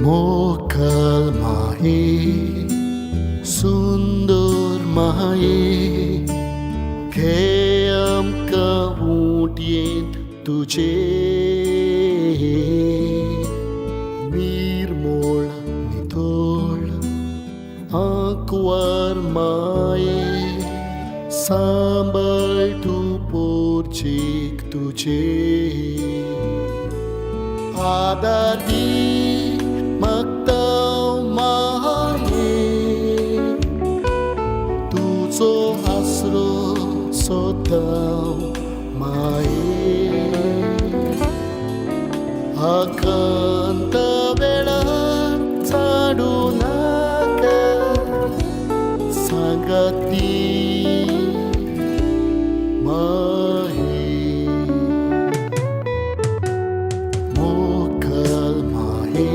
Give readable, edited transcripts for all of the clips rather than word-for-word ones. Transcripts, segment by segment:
मोकल माये सुंदर माये खेम का ऊँटियें तुझे निर्मोल नितोल आंकवार माये सांबल तू पोर्चिक तुझे आदरी Magtaw mahaye tuzo asro sotaw maye akan tabela sadunaka sangati maye mokal maye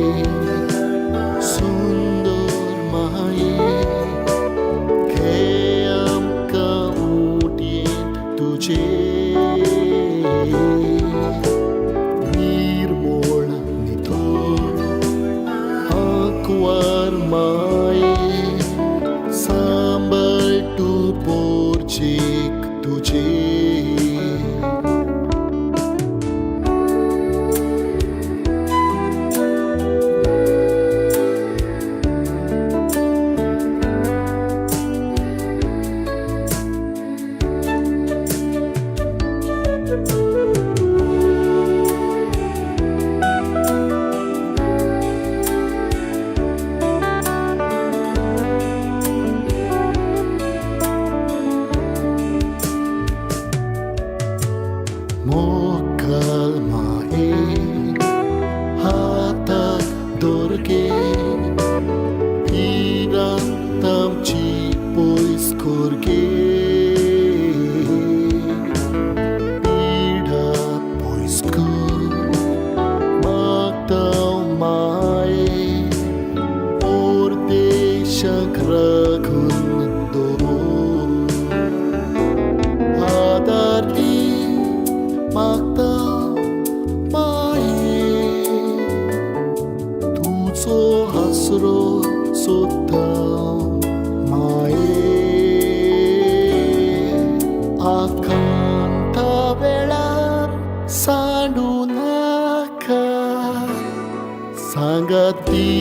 Mokal mae hatak dorge Iran tamchi pois korge Ida pois kor magtaw mae Or deshak raghun do Adardi Magtaw maye tuzo hasro sotaw maye akan tabelar sadunaka sangati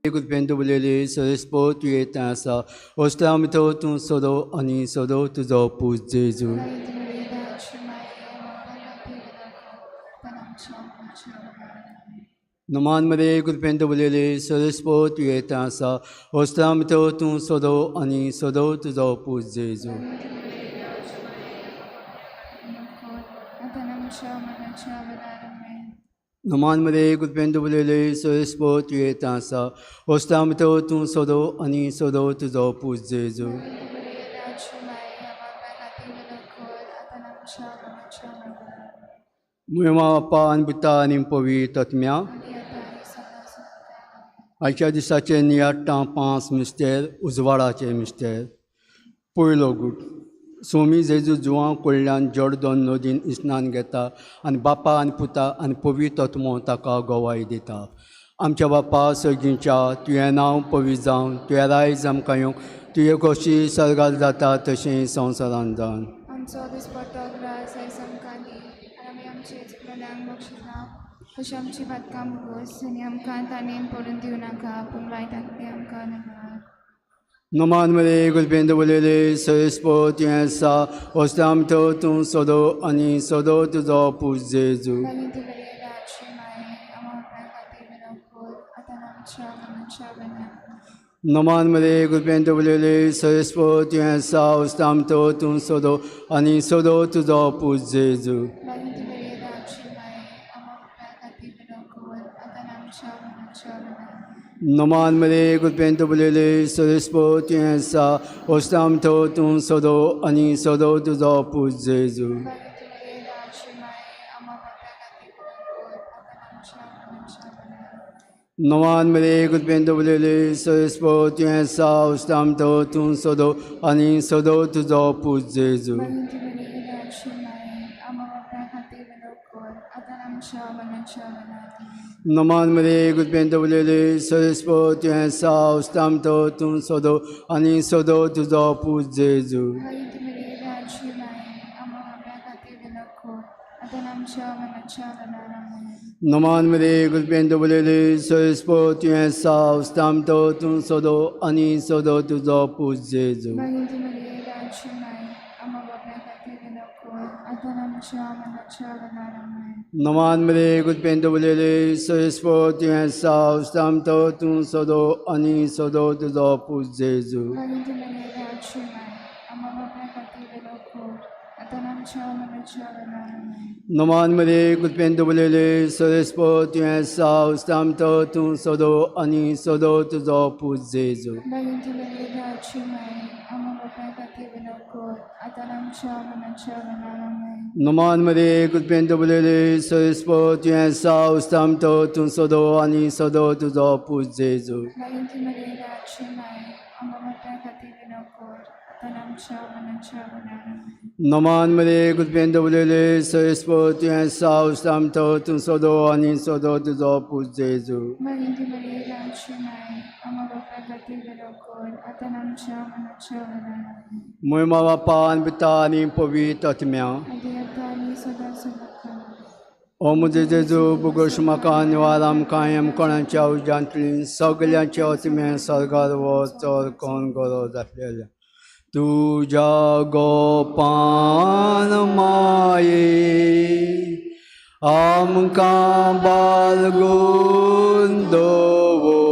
Gudpendo bulele sorespo tuye tansa ostamito tun sodo ani sodo tuzo puz Jesu. Naman mare gudpendo bulele sorespo tuye tansa ostamito tun sodo ani sodo tuzo puz Jesu. Naman mare gudpendo bulele sorespo tuye tansa ostamito tun sodo ani sodo tuzo puz Jesu. Muyama pa anbuta nimpovi tatmia. Aisha disache niya tampans mister uzwara che mister. Poilo good. स्वामी जेजू जुवां कडल्यान Jordan नदीन स्नान घेता आनी बापा आनी पुता आनी पवित्र आत्मो ताका गोवाई दिता. आमच्या बापा सगळींच्या तुवें नांव पवित्र जावं, तुवें रायज आमकां येवंक, तुवें कशी सर्गार जाता तशें संवसारान जावन. आमचो दिसपट्टो ग्रास आयज आमकां दी आनी आमी आमचे चुकलेल्यांक बक्षिना तशें आमची बातकां मुगोस आनी आमकां ताणें पडून दिवं नाका पूण वायटांतली आमकां नाका. नमान मरे गुलबेंद बोलेले सयस्पो तुवें आसा वस्ताम तो तूं सोदो आनी सोदो तुजो पूज जेजू. मागीर तूं बरें रातची माये आमा आपल्या खातीर विनोद आतां आमच्या मनाच्या बन्या. नमान मरे गुलबेंद बोलेले सयस्पो तुवें आसा वस्ताम तो तूं सोदो आनी सोदो तुजो पूज जेजू. मागीर तूं बरें रातची माये आमा आपल्या खातीर विनोद आतां आमच्या मनाच्या बन्या. नमान मरे गुलबेंद बोलेले सयस्पो तुवें आसा वस्ताम तो तूं सोदो आनी सोदो तुजो पूज जेजू. मागीर तूं बरें रातची माये आमा आपल्या खातीर विनोद आतां आमच्या मनाच्या बन्या. नमान मरे गुलबेंद बोलेले सयस्पो तुवें आसा वस्ताम तो तूं सोदो आनी सोदो तुजो पूज जेजू. मागीर तूं बरें रातची माये आमा आपल्या खातीर विनोद आतां आमच्या मनाच्या बन्या. नमान मरे गुलबेंद बोलेले सयस्पो तुवें आसा वस्ताम तो तूं सोदो आनी सोदो तुजो पूज जेजू. मागीर तूं बरें रातची माये आमा आपल्या खातीर विनोद आतां आमच्या मनाच्या बन्या. नमान मरे गुलबेंद बोलेले सयस्पो तुवें आसा वस्ताम तो तूं सोदो आनी सोदो तुजो पूज जेजू. मागीर तूं बरें रातची माये आमा आपल्या खातीर विनोद आतां आमच्या मनाच्या बन्या. नमान मरे गुलबेंद बोलेले सयस्पो तुवें आसा वस्ताम तो तूं सोदो आनी सोदो तुजो पूज जेजू. मागीर तूं बरें रातची माये आमा आपल्या खातीर विनोद आतां आमच्या मनाच्या बन्या. नमान मरे गुलबेंद बोलेले सयस्पो तुवें आसा वस्ताम तो तूं सोदो आनी सोदो तुजो पूज जेजू. मागीर तूं बरें रातची माये आमा आपल्या खातीर विनोद आतां आमच्या मनाच्या बन्या. नमान मरे गुलबेंद बोलेले सयस्पो तुवें आसा वस्ताम तो तूं सोदो आनी सोदो तुजो पूज जेजू. मागीर तूं बरें रातची माये आमा आपल्या खातीर विनोद आतां आमच्या मनाच्या बन्या. नमान मरे गुलबेंद बोलेले सयस्पो तुवें आसा वस्ताम तो तूं सोदो आनी सोदो तुजो पूज जेजू. मागीर तूं बरें रातची माये आमा आपल्या खातीर विनोद आतां आमच्या मनाच्या बन्या. महिमा बापा आनी पिता आनी पवित्र आत्म्या. आदी आतां आनी सदां सदां. ओ म्हजे जेजू बुगोश म्हाका निवार आमकां हेम कोणाच्या उज्यांतली सगल्यांचे आत्म्या सर्गार वचोर कोण गरज आसलेल्या तुज्या गोपान माये आमकां बाळगून दवर.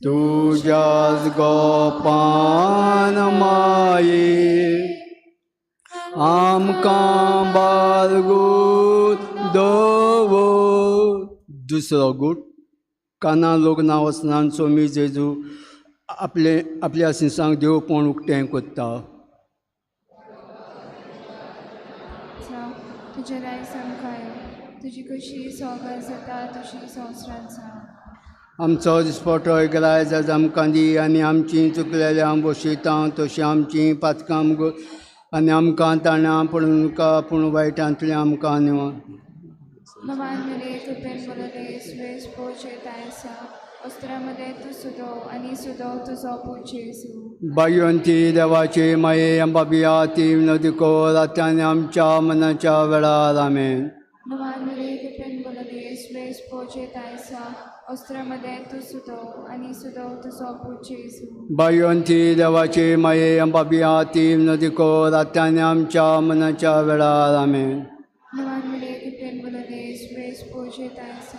तुज्याच गोपान माये आमकां बाळगून दवर. दुसरो गूट काना लग्ना वचनान स्वामी जेजू आपल्या सिंसांक देव कोण उक्तें कोत्ता. जावं तुजें रायज आमकां यो तुजी कशी सोगार जाता तशी संवसारांत जावं. आमचो दिसपट्टो आयज आज आमकां दी आनी आमची चुकलेल्यांक बक्षिता तशी आमची पातकां मुगो आनी आमकां ताणा पडून का पूण वायटांतली आमकां निवळ. नमान मरे कृपेन बोलले स्वेस पोचे तायसा वस्त्रामध्ये तू सुदो आनी सुदो तुजो पूज जेजू. भाग्यवंती देवाचे माये बाबिया ती विनोदी कोर आतां आमच्या मनाच्या वेळार आमेन. नमान मरे कृपेन बोलले स्वेस पोचे तायसा वस्त्रामध्ये तू सुदो आनी सुदो तुजो पूज जेजू. भाग्यवंती देवाचे माये बाबिया ती विनोदी कोर आतां आमच्या मनाच्या वेळार आमेन. नमान मरे कृपेन बोलले स्वेस पोचे तायसा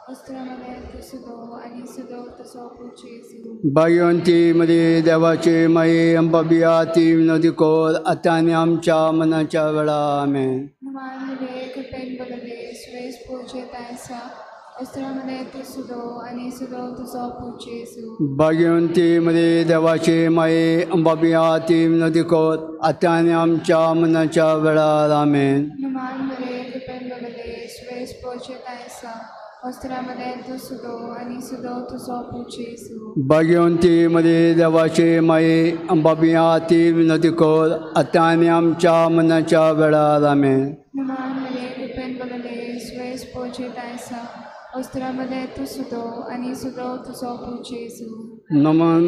वस्त्रामध्ये तू सुदो आनी सुदो तुजो पूज जेजू. भाग्यवंती मरी देवाचे माये बाबिया ती विनोदी कोर आतां आमच्या मनाच्या वेळार आमेन. नमान मरे कृपेन बोलले स्वेस पोचे तायसा वस्त्रामध्ये तू सुदो आनी सुदो तुजो पूज जेजू. भाग्यवंती मरी देवाचे माये बाबिया ती विनोदी कोर आतां आमच्या मनाच्या वेळार आमेन. नमान मरे कृपेन बोलले स्वेस पोचे तायसा वस्त्रामध्ये तू सुदो आणि सुदो तुझो पूज येसू भाग्यवंती मध्ये देवाचे माये अंबाबिया ती विनंती कर आता आणि आमच्या मनाच्या वेळार आमेन. नमान मध्ये कृपेन बोलले स्वेस पोचे तायसा वस्त्रामध्ये तू सुदो आणि सुदो तुझो पूज येसू नमन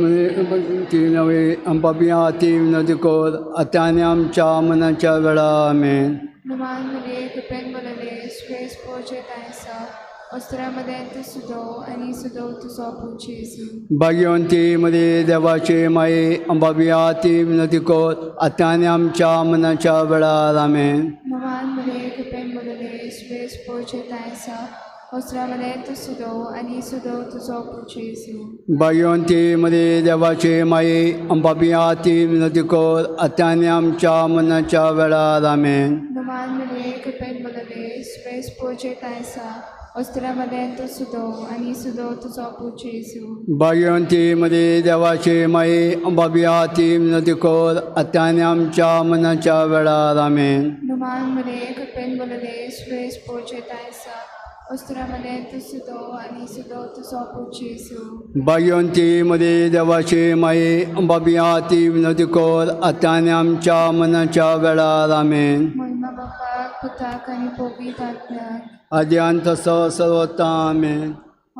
ती नवे अंबाबिया ती विनंती कर आता आणि आमच्या मनाच्या वेळार आमेन. नमान मध्ये कृपेन बोलले स्वेस पोचे तायसा वस्त्रामध्ये तू सुदो आणि सुदो तुझो पूज येसू भाग्यवंती मध्ये देवाचे माये अंबाबिया ती विनंती कर आता आणि आमच्या मनाच्या वेळार आमेन. नमान मध्ये कृपेन बोलले स्वेस पोचे तायसा वस्त्रामध्ये तू सुदो आणि सुदो तुझो पूज येसू भाग्यवंती मध्ये देवाचे माये अंबाबिया ती विनंती कर आता आणि आमच्या मनाच्या वेळार आमेन. नमान मध्ये कृपेन बोलले स्वेस पोचे तायसा वस्त्रामध्ये तू सुदो आणि सुदो तुझो पूज येसू भाग्यवंती मध्ये देवाचे माये अंबाबिया ती विनंती कर आता आणि आमच्या मनाच्या वेळार आमेन. नमान मध्ये कृपेन बोलले स्वेस पोचे तायसा वस्त्रामध्ये तू सुदो आणि सुदो तुझो पूज येसू भाग्यवंती मध्ये देवाचे माये अंबाबिया ती विनंती कर आता आणि आमच्या मनाच्या वेळार आमेन. महिमा बापाक पुताक आणि पवित्र आत्म्याक आदि अंत सर्वता आमेन.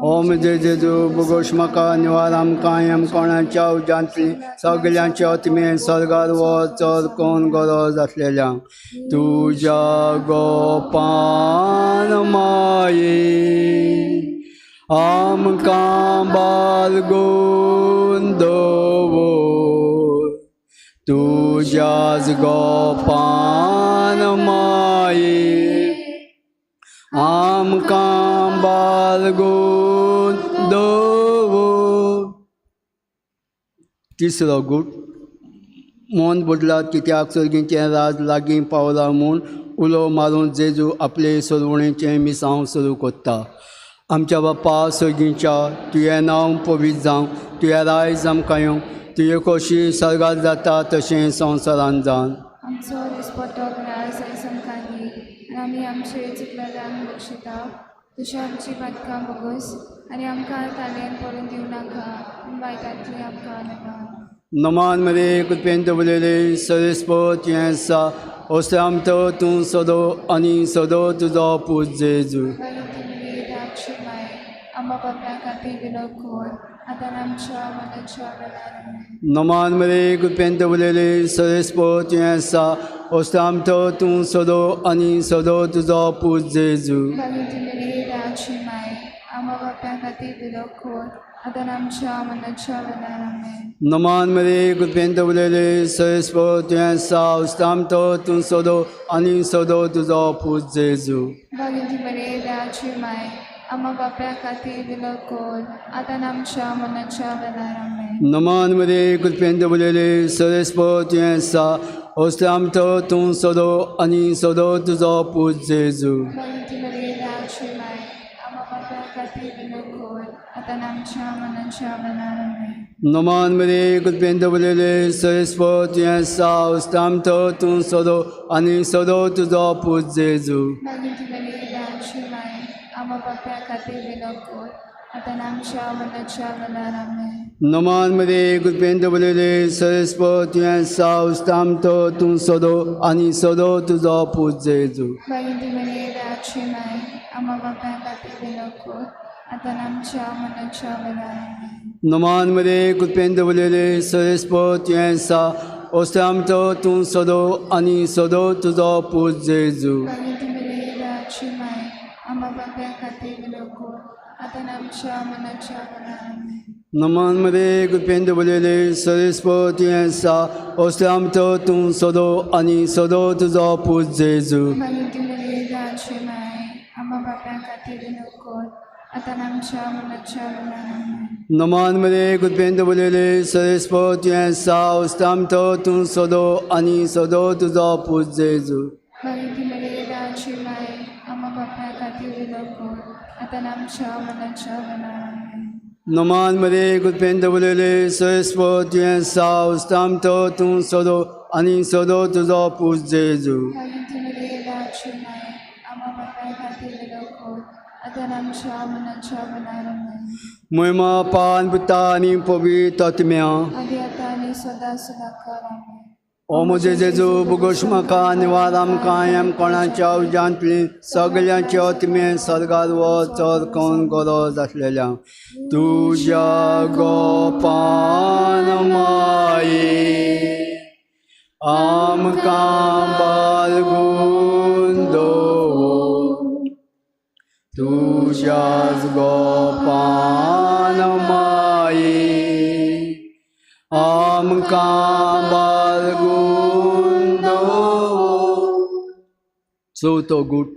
ओम जय जेजू बगोश म्हाका निवार आमकां हेम कोणाच्या उजांतली सगळ्यांच्या आत्मे सर्गार वर चड कोण गरज आसलेल्यांक तुज्या गोपान माये आमकां बाळगून दवर तुज्याच गोपान माये आमकां बाळगून दवर. तिसरो गूट मन बदलात कित्याक सर्गीचें राज लागीं पावला म्हूण उलो मारून जेजू आपले सरवणेचें मिसांव सुरू करता. आमच्या बापा सर्गीच्या तुवें नांव पवित्र जावं तुवें रायज आमकां येवं तुवें कशी सर्गार जाता तशें संवसारान जावन आमचो दिसपट्टो ग्रास आयसमकांनी आनी आमी आमचे चुकलेल्यांक बक्षिता तशें आमची बातकां बोगस आनी आमकां तालेन पडून दिवं नाका आनी वायटांतली आमकां नाका. नमान मरे कृपेंत उलयले सरस्पत तुवें आसा ओसामतो तूं सदो आनी सदो तुजो पूज जेजू. माय आंबा बापा खातीर विलो कोर आतां आमच्या मनाच्या वेळार नमान मरे कृपेंत उलयले सरस्पत तुवें आसा ओसामतो तूं सदो आनी सदो तुजो पूज जेजू. माय आंबा बापा खातीर विलो कोर आतां आमच्या मनाच्या वेळार नमान मरे कृपेंत उलयले सरस्पत तुवें आसा ओसामतो तूं सदो आनी सदो तुजो पूज जेजू. माय आंबा बापा खातीर विलो कोर आतां आमच्या मनाच्या वेळार नमान मरे कृपेंत उलयले सरस्पत तुवें आसा ओसामतो तूं सदो आनी सदो तुजो पूज जेजू. माय आंबा बापा खातीर विलो कोर आतां आमच्या मनाच्या वेळार नमान मरे कृपेंत उलयले सरस्पत तुवें आसा ओसामतो तूं सदो आनी सदो तुजो पूज जेजू. माय आंबा बापा खातीर विलो कोर आतां आमच्या मनाच्या वेळार नमान मरे कृपेंत उलयले सरस्पत तुवें आसा ओसामतो तूं सदो आनी सदो तुजो पूज जेजू. माय आंबा बापा खातीर विलो कोर आतां आमच्या मनाच्या वेळार नमान मरे कृपेंत उलयले सरस्पत तुवें आसा ओसामतो तूं सदो आनी सदो तुजो पूज जेजू. माय आंबा बापा खातीर विलो कोर आतां आमच्या मनाच्या वेळार नमान मरे कृपेंत उलयले सरस्पत तुवें आसा ओसामतो तूं सदो आनी सदो तुजो पूज जेजू. माय आंबा बापा खातीर विलो कोर आतां आमच्या मनाच्या वेळार नमान मरे कृपेंत उलयले सरस्पत तुवें आसा ओसामतो तूं सदो आनी सदो तुजो पूज जेजू. माय आंबा बापा खातीर विलो कोर आतां आमच्या मनाच्या वेळार नमान मरे कृपेंत उलयले सरस्पत तुवें आसा ओसामतो तूं सदो आनी सदो तुजो पूज जेजू. माय आंबा बापा खातीर विलो कोर आतां आमच्या मनाच्या मनार महिमा पान पुता आनी पवित्र आत्म्या आदी आतां आनी सदां सदांकार आमेन. ओ म्हजे जेजू बुगोश म्हाका निवार आमकां हेम कोणाच्या उज्यांतली सगळ्यांचे आत्मे सर्गार वचत कोण गरज आसलेल्या तुज्या गोपान माये आमकां बाळगून दवर तुज्याच गोपान माये आमकां बाळगून दवर. चवथो गूट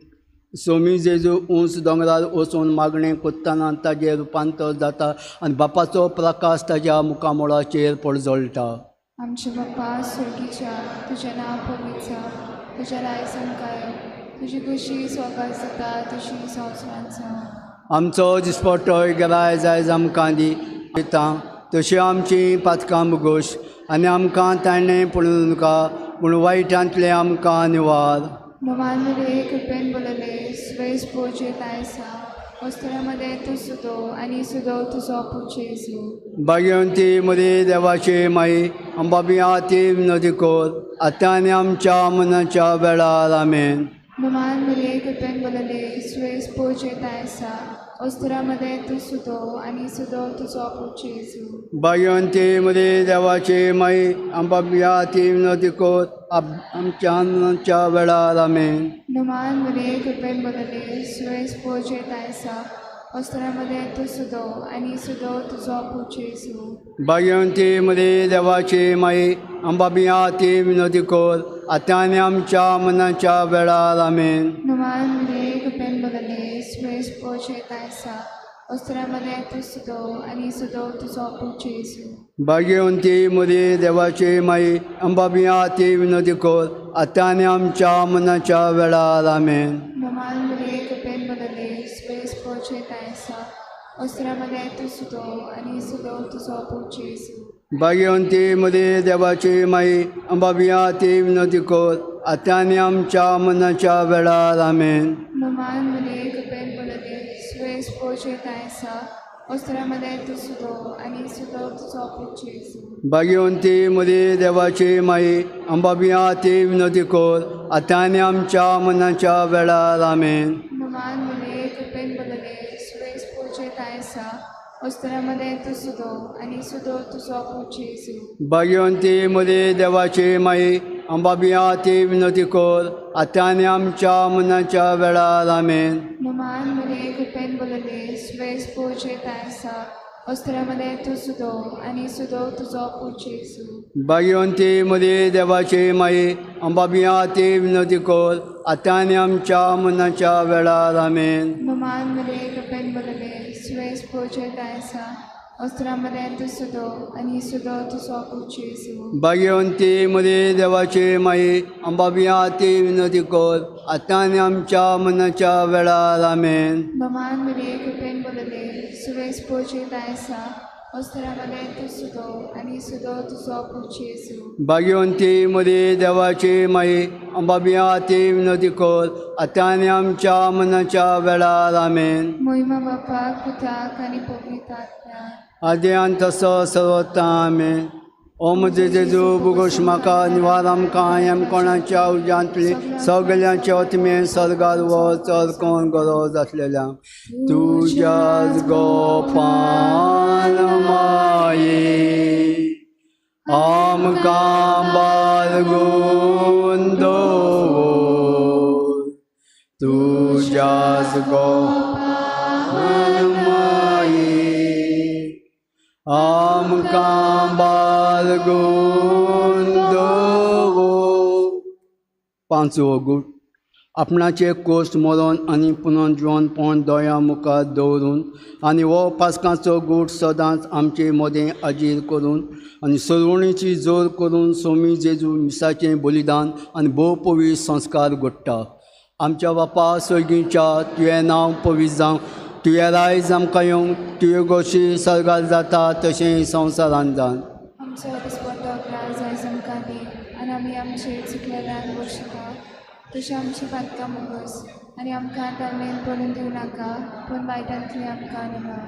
सोमी जेजू उंच दोंगरार वचून मागणें कोत्ताना ताजें रुपांतर जाता आनी बापाचो प्रकाश ताज्या मुखामोळाचेर पडजळटा. आमचे बाप्पा स्वर्गीच्या तुजें नांव पवित्र जावं, तुजें रायज आमकां यो, तुजी कुशी स्वर्गांत जाता तशी संवसारांत जावं. आमचो दिसपट्टोय गिराय जायज आमकां दी दिता तशी आमची पातकां बुगोश आनी आमकां ताणें पडूं नाका पूण वायटांतले आमकां निवार. भगवान मध्ये कृपेन बोलले स्वेस पोचे तायसा वस्त्रामध्ये तू सुदो आणि सुदो तुझो पुचे येसू. भाग्यवंती मरे देवाचे माई अंबाबिया ती विनोदी कोर आतां आनी आमच्या मनाच्या वेळार आमेन. भगवान मध्ये कृपेन बोलले स्वेस पोचे तायसा वस्त्रामध्ये तू सुदो आणि सुदो तुझो पुचे येसू. भाग्यवंती मरे देवाचे माई अंबाबिया ती विनोदी कोर आमच्या मनाच्या वेळार आमेन. भगवान मध्ये कृपेन बोलले स्वेस पोचे तायसा वस्त्रामध्ये तू सुदो आणि सुदो तुझो पुचे येसू. भाग्यवंती मरे देवाचे माई अंबाबिया ती विनोदी कोर आतां आनी आमच्या मनाच्या वेळार आमेन. भगवान मध्ये कृपेन बोलले स्वेस पोचे तायसा वस्त्रामध्ये तू सुदो आणि सुदो तुझो पुचे येसू. भाग्यवंती मरे देवाचे माई अंबाबिया ती विनोदी कोर आतां आनी आमच्या मनाच्या वेळार आमेन. भगवान मध्ये कृपेन बोलले स्वेस पोचे तायसा वस्त्रामध्ये तू सुदो आणि सुदो तुझो पुचे येसू. भाग्यवंती मरे देवाचे माई अंबाबिया ती विनोदी कोर आतां आनी आमच्या मनाच्या वेळार आमेन. भगवान मध्ये कृपेन बोलले स्वेस पोचे तायसा वस्त्रामध्ये तू सुदो आणि सुदो तुझो पुचे येसू. भाग्यवंती मरे देवाचे माई अंबाबिया ती विनोदी कोर आतां आनी आमच्या मनाच्या वेळार आमेन. भगवान मध्ये कृपेन बोलले स्वेस पोचे तायसा वस्त्रामध्ये तू सुदो आणि सुदो तुझो पुचे येसू. भाग्यवंती मरे देवाचे माई अंबाबिया ती विनोदी कोर आतां आनी आमच्या मनाच्या वेळार आमेन. भगवान मध्ये कृपेन बोलले स्वेस पोचे तायसा वस्त्रामध्ये तू सुदो आणि सुदो तुझो पुचे येसू. भाग्यवंती मरे देवाचे माई अंबाबिया ती विनोदी कोर आतां आनी आमच्या मनाच्या वेळार आमेन. भगवान मध्ये कृपेन बोलले स्वेस पोचे तायसा वस्त्रामध्ये तू सुदो आणि सुदो तुझो पुचे येसू. भाग्यवंती मरे देवाचे माई अंबाबिया ती विनोदी कोर आतां आनी आमच्या मनाच्या वेळार आमेन. भगवान मध्ये कृपेन बोलले स्वेस पोचे तायसा वस्त्रामध्ये तू सुदो आणि सुदो तुझो पुचे येसू. भाग्यवंती मरे देवाचे माई अंबाबिया ती विनोदी कोर आतां आनी आमच्या मनाच्या वेळार आमेन. महिमा बापाक पुताक आणि पवित्र आत्म्याक आद्यान तसो सर्वता आमेन. ओ म्हजे जेजू बुगोश म्हाका निवार आमकां हेम कोणाच्या उज्यांतली सगळ्यांचे आत्मे सर्गार वचत कोण गरज आसलेल्या तुज्याच गोपान माये आमकां बाळगून दवर तुज्याच गोपान माये आमकां बाळगून दवर. पांचवो गूट आपणाचे कोश्ट मरण आनी पुनर्जीवन पण दोळ्यां मुखार दवरून आनी हो पासकांचो गूट सदांच आमचे मदें अजीर करून आनी सरवणीची जोर करून सोमी जेजू मिसाचें बलिदान आनी भोव पवित्र संस्कार घडटा. आमच्या बापा सर्गीच्या तुवें नांव पवित्र जावं, तुवें रायज आमकां येवंक, तुवें गोशी सर्गार जाता तशें संवसारांत जावन. आमचो दिसपट्टो ग्रास आयज आमकां दी आनी आमी आमचे चुकलेल्यांक बक्षिता तशें आमची पातकां मोगोस आनी आमकां ताल्लेन पडून दिवं नाका पूण वायटांतली आमकां निवार.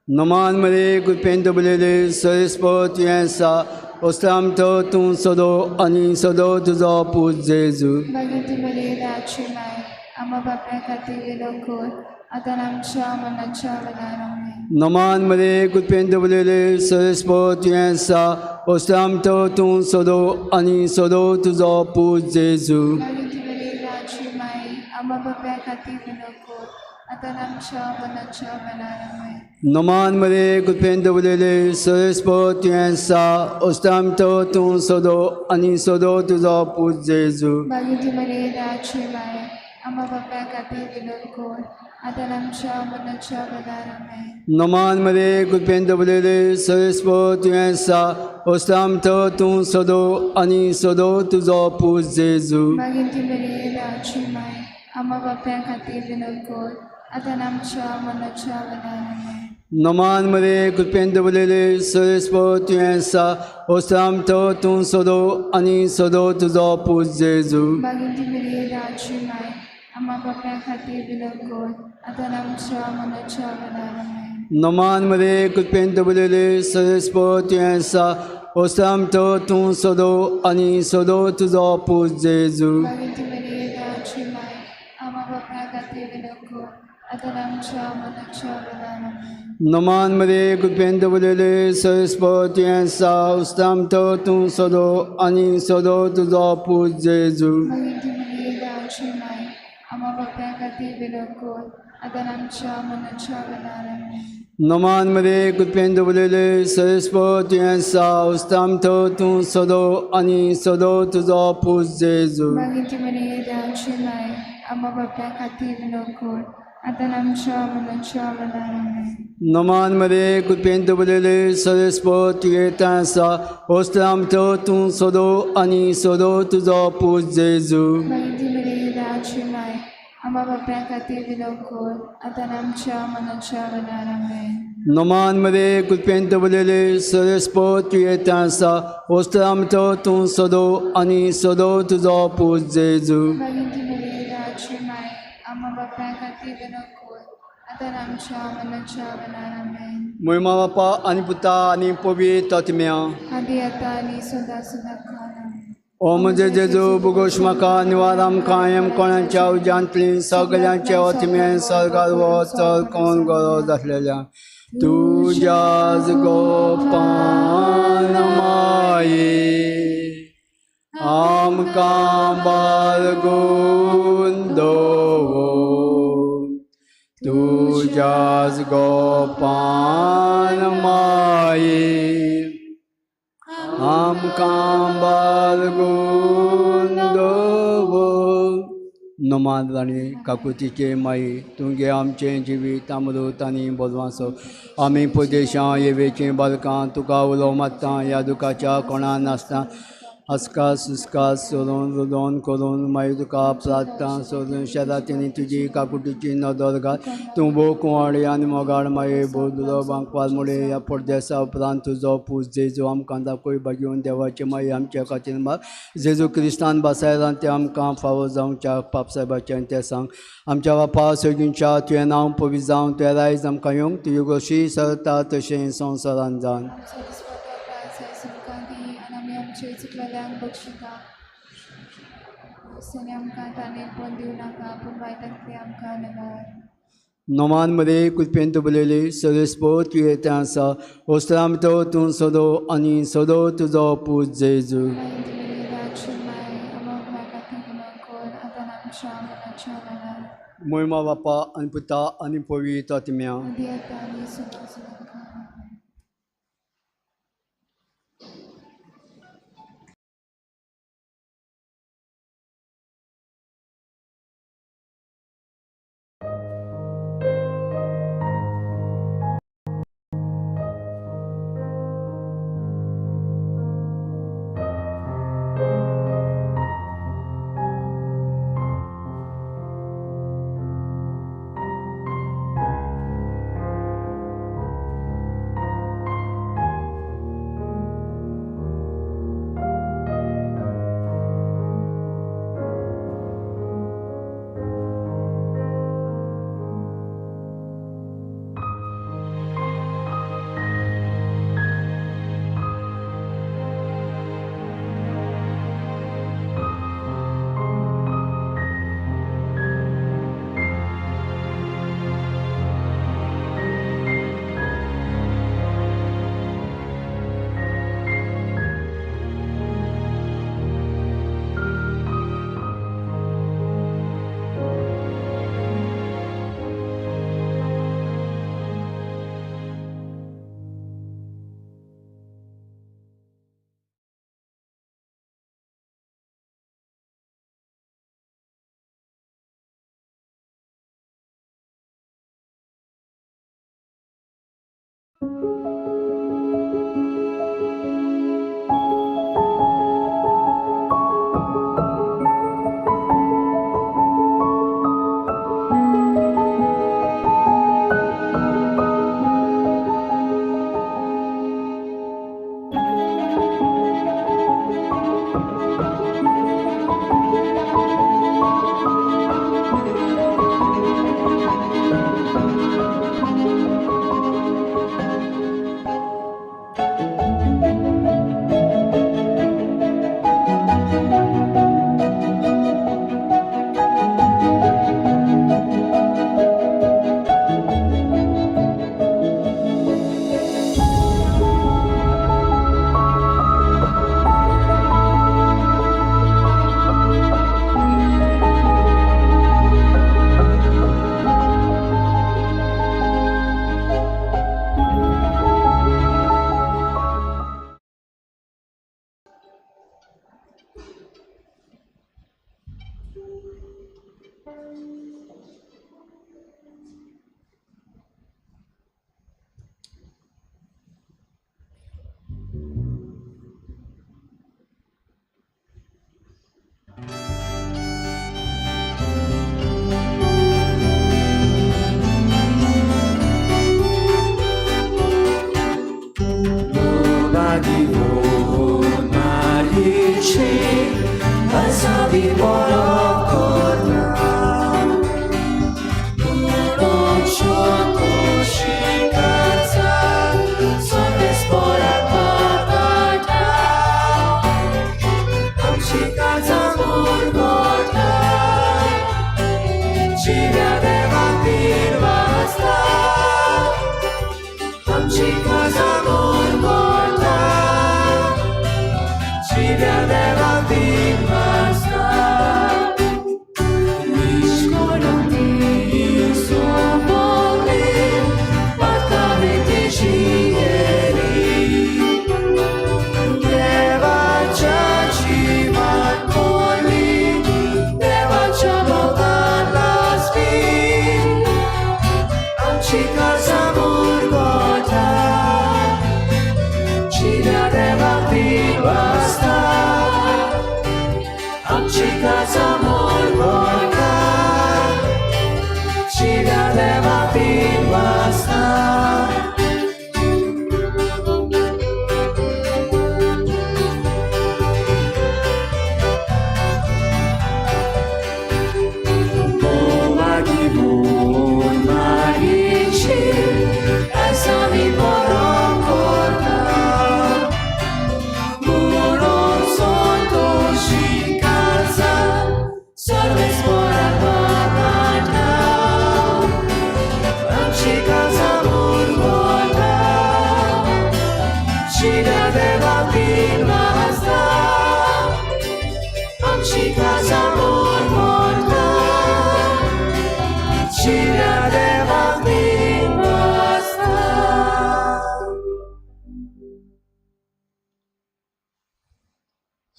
Noman Maria Gupendo Belele, Soispo Tiensa, Ostamto Tun Sodo, Ani Sodo Tuzo Puz Jesu. Bagiti Maria Chimai, Ama Bapra Kati Viloko, Atanamcha Manacha Vanarame. Noman Maria Gupendo Belele, Soispo Tiensa, Ostamto Tun Sodo, Ani Sodo Tuzo Puz Jesu. Bagiti Maria Chimai, Ama Bapra Kati Viloko, Atanamcha Manacha Vanarame. Noman Maria Gupendo Belele, Soispo Tiensa, Ostamto Tun Sodo, Ani Sodo Tuzo Puz Jesu. Bagiti Maria Chimai, Ama Bapra Kati Viloko, Atanamcha Manacha Vanarame. Noman Maria Gupendo Belele, Soispo Tiensa, Ostamto Tun Sodo, Ani Sodo Tuzo Puz Jesu. Bagiti Maria Chimai, Ama Bapra Kati Viloko, Atanamcha Manacha Vanarame. Noman Maria Gupendo Belele, Soispo Tiensa, Ostamto Tun Sodo, Ani Sodo Tuzo Puz Jesu. Bagiti Maria Chimai, Ama Bapra Kati Viloko, Atanamcha Manacha Vanarame. Noman Maria Gupendo Belele, Soispo Tiensa, Ostamto Tun Sodo, Ani Sodo Tuzo Puz Jesu. Bagiti Maria Chimai, Ama Bapra Kati Viloko, Atanamcha Manacha Vanarame. Noman Maria Gupendo Belele, Soispo Tiensa, Ostamto Tun Sodo, Ani Sodo Tuzo Puz Jesu. Bagiti Maria Chimai, Ama Bapra Kati Viloko, Atanamcha Manacha Vanarame. Noman Maria Gupendo Belele, Soispo Tiensa, Ostamto Tun Sodo, Ani Sodo Tuzo Puz Jesu. Bagiti Maria Chimai, Ama Bapra Kati Viloko, Atanamcha Manacha Vanarame. Noman Maria Gupendo Belele, Soispo Tiensa, Ostamto Tun Sodo, Ani Sodo Tuzo Puz Jesu. Bagiti Maria Chimai, Ama Bapra Kati Viloko, Atanamcha Manacha Vanarame. Noman Maria Gupendo Belele, Soispo Tiensa, Ostamto Tun Sodo, Ani Sodo Tuzo Puz Jesu. Bagiti Maria Chimai, Ama Bapra Kati Viloko, Atanamcha Manacha Vanarame. Muima Bapa Ani Puta Ani Povi Tatmya. Adi Atani Soda Sudakana. Om Jesu Bugoshmaka Nivaram Kayam Konancha Ujantlin Sagalyancha Otmyan Sargarvo Sarkon Goro Dahlya. Tujas Gopanamayi Am Kambar Gundo Tujas Gopanamayi Am Kambar Gundo Noman Rani Kakutiche Mai Tunge Amche Jivi Tamru Tani Bodwanso Ami Pudesha Yeveche Balkan Tuka Ulo Matan Yadukacha Kona Nasta Aska Suska Soron Rodon Koron Mayuka Platan Soron Shadatini Tuji Kakutichi Nodorga Tumbo Kuarian Mogar Mai Bodulo Bankwal Mure Pordesa Plantuzo Puz Jesu Am Kanda Koi Bagion Devache Mai Am Chakatinma Jesu Christian Basailan Am Kam Favozang Chak Papsa Bachante Sang Am Chava Pas Gincha Tuenam Povizang Terais Am Kayong Tuyugoshi Sarta Teshin Son Saranjan. Chukladang Bokshita. Sani amka tani pondi unaka pun baitan kri amka nagar. Noman Maria Gupendo Belele, Soispo Tiensa, Ostamto Tun Sodo, Ani Sodo Tuzo Puz Jesu. Bagiti Maria Chimai, Ama Bapra Kati Viloko, Atanamcha Manacha Vanarame. Muima Bapa Ani Puta Ani Povi Tatmya. Adi Atani Soda Sudakana.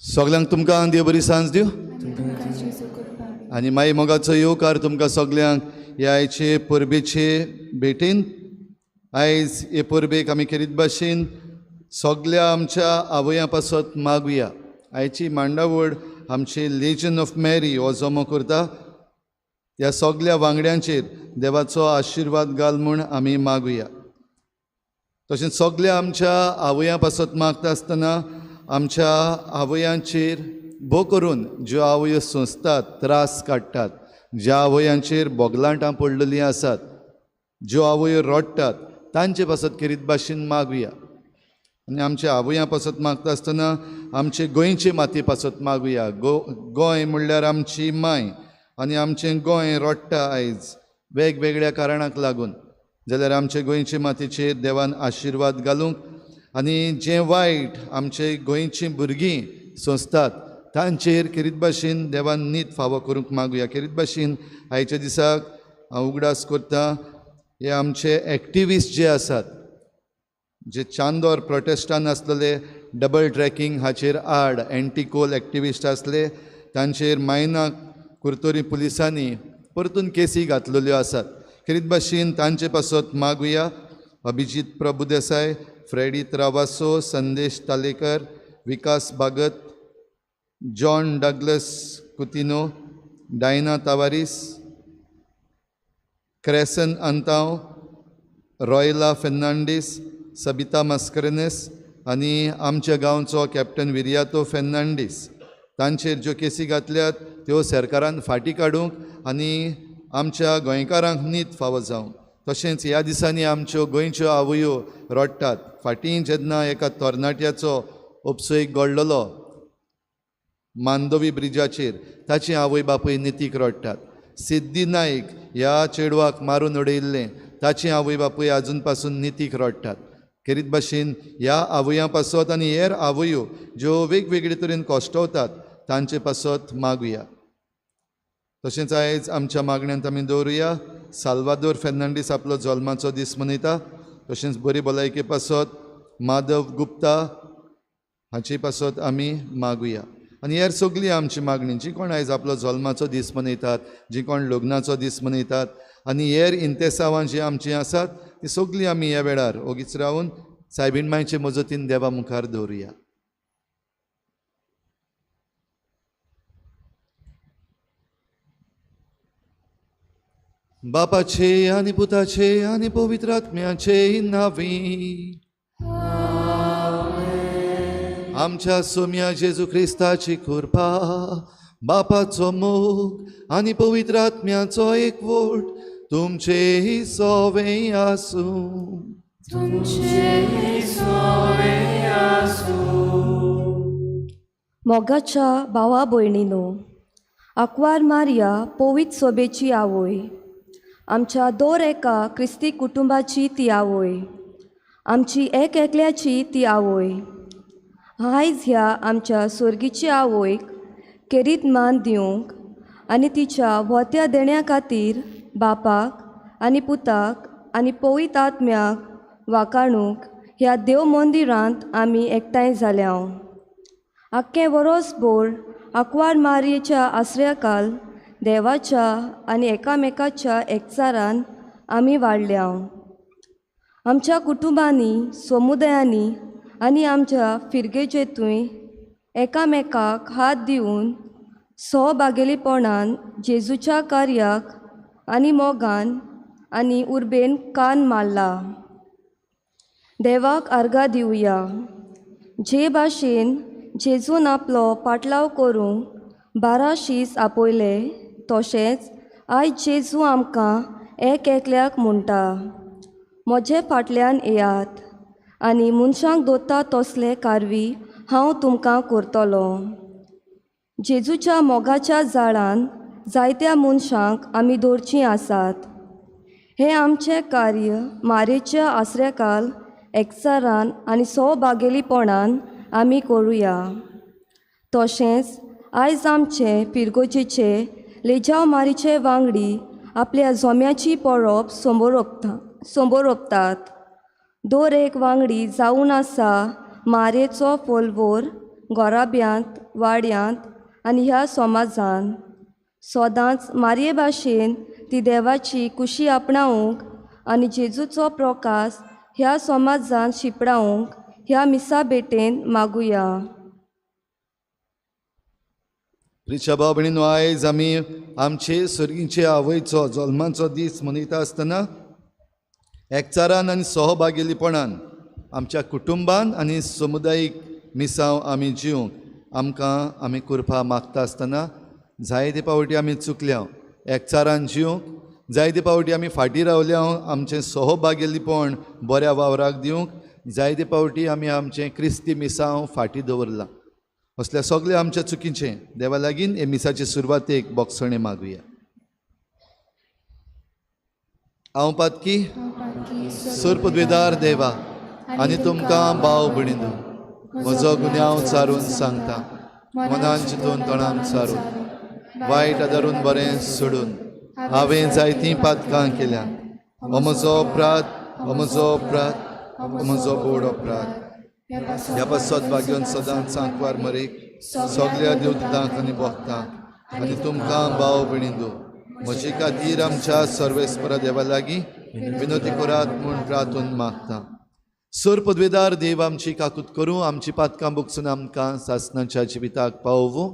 सगल्यांक तुमकां देव बरी सांज दिव आनी मागीर मोगाचो येवकार तुमकां सगल्यांक ह्या आयचे परबेचे भेटेन. आयज हे परबेक आमी खेरीत भाशेन सगल्या आमच्या आवया पासत मागुया. आयची मांडावळ आमचे लेजन ऑफ मॅरी हो जमो करता. ह्या सगल्या वांगड्यांचेर देवाचो आशिर्वाद घाल म्हूण आमी मागुया. तशेंच सगल्या आमच्या आवया पासत मागता आसतना आमच्या आवयांचेर भोव करून ज्यो आवयो सोंसतात, त्रास काडटात, ज्या आवयांचेर बोगलांटां पडलेलीं आसात, ज्यो आवयो रडटात, तांचे पासत खेरीत भाशेन मागुया. आनी आमच्या आवयां पासत मागता आसतना आमचे गोंयचे मातये पासत मागुया. गोंय म्हणल्यार आमची माय आनी आमचें गोंय रडटा आयज वेगवेगळ्या कारणांक लागून. जाल्यार आमचे गोंयचे मातयेचेर देवान आशिर्वाद घालूंक आनी जें वायट आमचे गोंयचीं भुरगीं सोंसतात तांचेर खेरीत भाशेन देवान नीत फावो करूंक मागुया. खेरीत भाशेन आयच्या दिसाक हांव उगडास करतां हे आमचे एक्टिविस्ट जे आसात, जे चांदोर प्रोटेस्टान आसलेले डबल ट्रॅकिंग हाचेर आड एंटी कोल एक्टिविस्ट आसले, तांचेर मायना कुर्तोरी पुलिसांनी परतून केसी घातलेल्यो आसात. खेरीत भाशेन तांचे पासत मागुया अभिजीत प्रभुदेसाय, फ्रेडी त्रावासो, संदेश तालेकर, विकास बागत, John Douglas Coutinho, Diana तावारीस, Cresson अंताव, रॉयला Fernandes, Sabita मास्करेनेस आनी आमच्या गांवचो कॅप्टन विरियातो फेर्नांडीस तांचेर ज्यो केसी घातल्यात त्यो सरकारान फाटीं काडूंक आनी आमच्या गोंयकारांक नीत फावो जावं. तशेंच ह्या दिसांनी आमच्यो गोंयच्यो आवयो रडटात. फाटीं जेन्ना एका तरणाट्याचो उपसयक घडलोलो मांडोवी ब्रिजाचेर, ताची आवय बापूय नितीक रडटात. सिद्धी नाईक ह्या चेडवाक मारून उडयल्लें, ताची आवय बापूय आजून पासून नितीक रडटात. खेरीत भाशेन ह्या आवयां पासत आनी हेर आवयो ज्यो वेगवेगळे तरेन कोश्टवतात तांचे पासत मागुया. तशेंच आयज आमच्या मागण्यांत आमी दवरुया साल्वादोर फेर्नांडीस आपलो जल्माचो दीस मनयता. तशेंच बरी भलायके पासत माधव गुप्ता हाचे पासत आमी मागुया. आनी हेर सगळी आमची मागणी, जी कोण आयज आपलो जल्माचो दीस मनयतात, जी कोण लग्नाचो दीस मनयतात आनी हेर इंतेसावां जी आमची आसात ती सगळी आमी ह्या वेळार ओगीच रावन सायबीण मांयचे मजतीन देवा मुखार दवरुया. बापाचे आनी पुताचे आनी पवित्र आत्म्याचे नांवी आमच्या सोम्या जेजू क्रिस्ताची कृपा, बापाचो मोग आनी पवित्र आत्म्याचो एकवट तुमचेही सोवे आसूं. मोगाच्या भावा भयणीनो, आंकवार मारिया पवित्र सोबेची आवय, आमच्या दर एका क्रिस्ती कुटुंबाची ती आवय, आमची एक एकल्याची ती आवय. आयज ह्या आमच्या स्वर्गीची आवयक केरीत मान दिवंक आनी तिच्या वोत्या देण्या खातीर बापाक आनी पुताक आनी पवित्र आत्म्याक वाखाणूंक ह्या देव मंदिरांत आमी एकठांय जाल्या. आख्खें वरोसभर आंकवार मारयेच्या आश्रयाखाल देवाच्या आनी एकामेकाच्या एकचारान आमी वाडल्या. आमच्या कुटुंबांनी, समुदायांनी आनी आमच्या फिरगेचेतूय एकामेकाक हात दिवन सहभागिलीपणान जेजूच्या कार्याक आनी मोगान आनी उर्बेन कान मारला. देवाक आर्गां दिवया. जे भाशेन जेजून आपलो पाटलाव करूंक 12 शीस आपयले, तशेंच आयज जेजू आमकां एक एकल्याक म्हणटा, म्हजे फाटल्यान येयात आनी मनशांक दोता तसले कारवी हांव तुमकां करतलो. जेजूच्या मोगाच्या जाळान जायत्या मनशांक आमी दवरचीं आसात. हें आमचें कार्य मारेच्या आसऱ्याखाल एकचारान आनी सहभागिलीपणान आमी करुया. तशेंच आयज आमचे पिरगोजेचे लेजाव मारीचे वांगडी आपल्या जोम्याची पळप समोर ओंपतात. दर एक वांगडी जावन आसा मारेचो फोलवोर घोराब्यांत, वाड्यांत आनी ह्या समाजान. सदांच मारये भाशेन ती देवाची कुशी आपणावंक आनी जेजूचो प्रकाश ह्या समाजान शिपडावंक ह्या मिसा भेटेन मागुया. प्रिच्या भाव भयणीनो, आयज आमी आमचे सर्गीचे आवयचो जल्माचो दीस मनयता आसतना एकचारान आनी सहभागिलीपणान आमच्या कुटुंबान आनी समुदायीक मिसांव आमी जिवंक आमकां आमी कृपा मागता आसतना जायते पावटी आमी चुकल्या. एकचारान जिवंक जायते पावटी आमी फाटीं रावल्या. आमचें सहभागिलीपण बऱ्या वावराक दिवंक जायते पावटी आमी आमचें क्रिस्ती मिसांव फाटीं दवरलां. असल्या सगळें आमच्या चुकीचें देवा लागीं हे मिसाचे सुरवातेक बोगसणे मागुया. हांव पातकी सुरपदवेदार देवा आनी तुमकां भाव भयणीनो, म्हजो गुन्यांव चारून सांगता. मनान चिंतून तोंडान चारून वायट आदारून बरें सोडून हांवें जायतीं पातकां केल्यां. हो म्हजो अपराध, हो म्हजो अपराध, हो म्हजो बोड अपराध. ह्या पासत भाग्योन सदांच आंकवार मरेक सगळ्या देवतांक आनी भक्तांक आनी तुमकां भाव भयणीनो, म्हजे खातीर आमच्या सर्वेस्परा देवा लागीं विनोदी करात म्हूण रातून मागता. सोर पदवेदार देव आमची काकूत करूं, आमची पातकां बोगसून आमकां सासणाच्या जिविताक पावोवूं.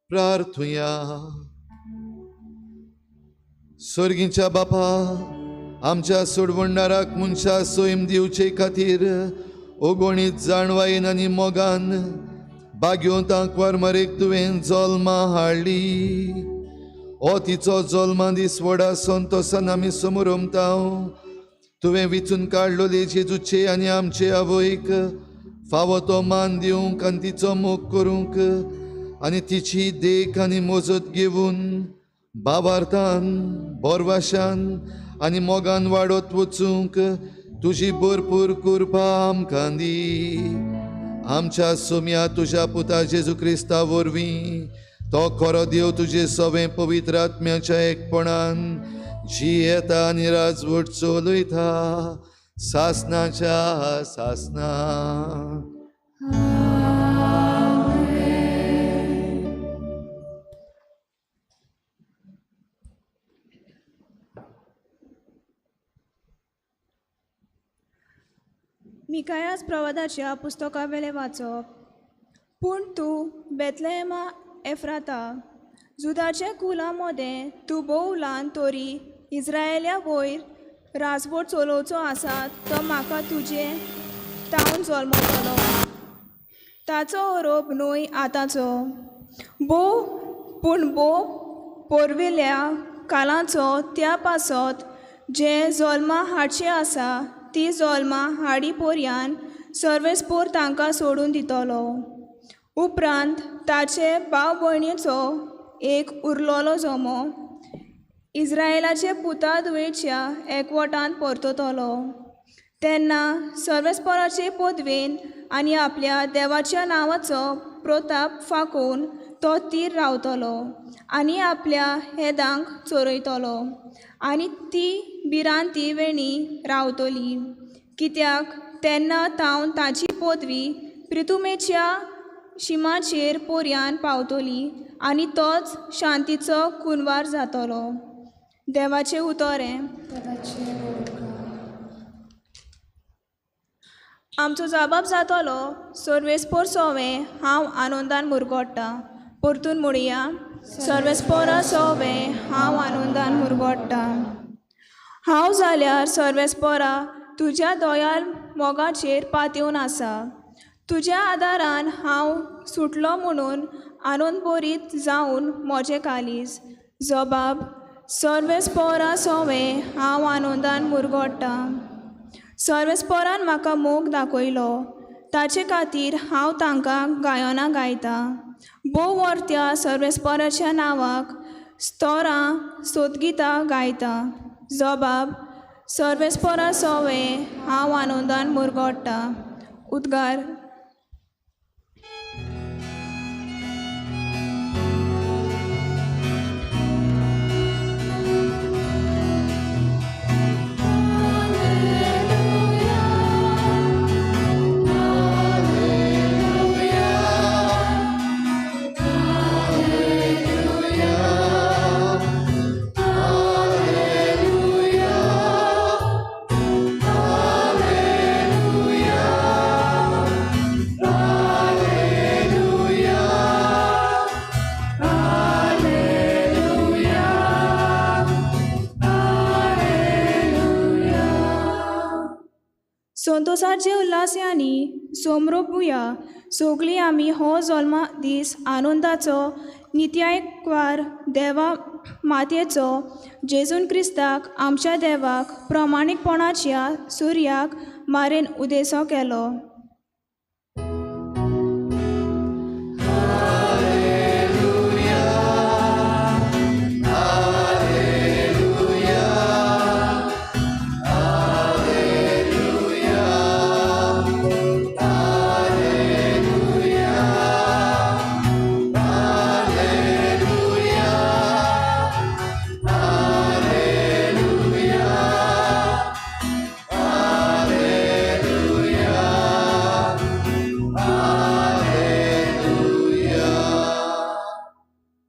प्रार्थुया. स्वर्गीच्या बापा, आमच्या सोडवणाराक मनशा सोयम दिवचे खातीर ओगोणीत जाणवायेन आनी मोगान बाग्यो तांक वारमारेक तुवें जल्मा हाडली. हो तिचो जल्मा दीस व्हडा संतोसान आमी समोर उमताव. तुवें विचून काडलोले जेजूचे आनी आमचे आवयक फावो तो मान दिवंक आनी तिचो मोग करूंक आनी तिची देख आनी मोजत घेवन बाबार्थान बोरवाशान आनी मोगान वाडत वचूंक तुजी भरपूर कृपा आमकां दी. आमच्या सोम्या तुज्या पुता जेजू क्रिस्ता वरवीं तो खरो देव तुजे सवें पवित्र आत्म्याच्या एकपणान जी येता आनी राजवट चलयता सासणाच्या सासणा. मिकायास प्रवादाच्या पुस्तका वेले वाचप. पूण तूं बेतलेहमा एफ्राता, जुदाच्या कुला मदें तूं भोव ल्हान तोरी इस्रायेल्या वयर राजवट चलोवचो आसात तो म्हाका तुजे तावन जल्मतलो. ताचो आरोप न्हय आतांचो, भोव पोरविल्ल्या कालांचो त्या पासत जे जल्मा हाडचें आसा ती जल्मा हाडी पोरयान सर्वेस्पोर तांकां सोडून दितलो. उपरांत ताचे भाव भयणीचो एक उरलोलो जमो इस्रायेलाचे पुता दुयेच्या एकवटांत परततलो. तेन्ना सर्वेस्पराचे पदवेन आनी आपल्या देवाच्या नांवाचो प्रताप फाकोवन तो तीर रावतलो आनी आपल्या हेदांक चोरयतलो आनी ती भिरांती वेणी रावतली. कित्याक तेन्ना तावन ताची पदवी प्रितुमेच्या शिमाचेर पोरयान पावतली आनी तोच शांतीचो कुनवार जातलो. देवाचें उतोरें. आमचो जबाब जातलो सर्वेस्पोर सोवे हांव आनंदान मुरगोडटा. परतून म्हणुया. सर्वेस्पोरा सोवे हांव आनंदान मुरगोडटा. हांव जाल्यार सर्वेस्पोरा तुज्या दोयाल मोगाचेर पातयेवन आसा. तुज्या आदारान हांव सुटलो म्हणून आनंद बोरीत जावन म्हजें कालीज. जबाब. सर्वेस्पोरा सोवे हांव आनंदान मुरगोडटा. सर्वेस्पोरान म्हाका मोग दाखयलो. ताचे खातीर हांव तांकां गायनां गायता. बोव वर्त्या सर्वेस्पोराच्या नांवाक स्तोरां सोतगितां गायता. जबाब. सर्वेस्पोरा सोवे हांव आनंदान मुरगोडटा. उद्गार. संतोषाचे उल्हास्यांनी सोमरोपुया सगळीं आमी हो जल्मा दीस आनंदाचो नित्यायकवार देवा मातयेचो जेजून क्रिस्ताक आमच्या देवाक प्रमाणीकपणाच्या सुर्याक मारेन उदेसो केलो.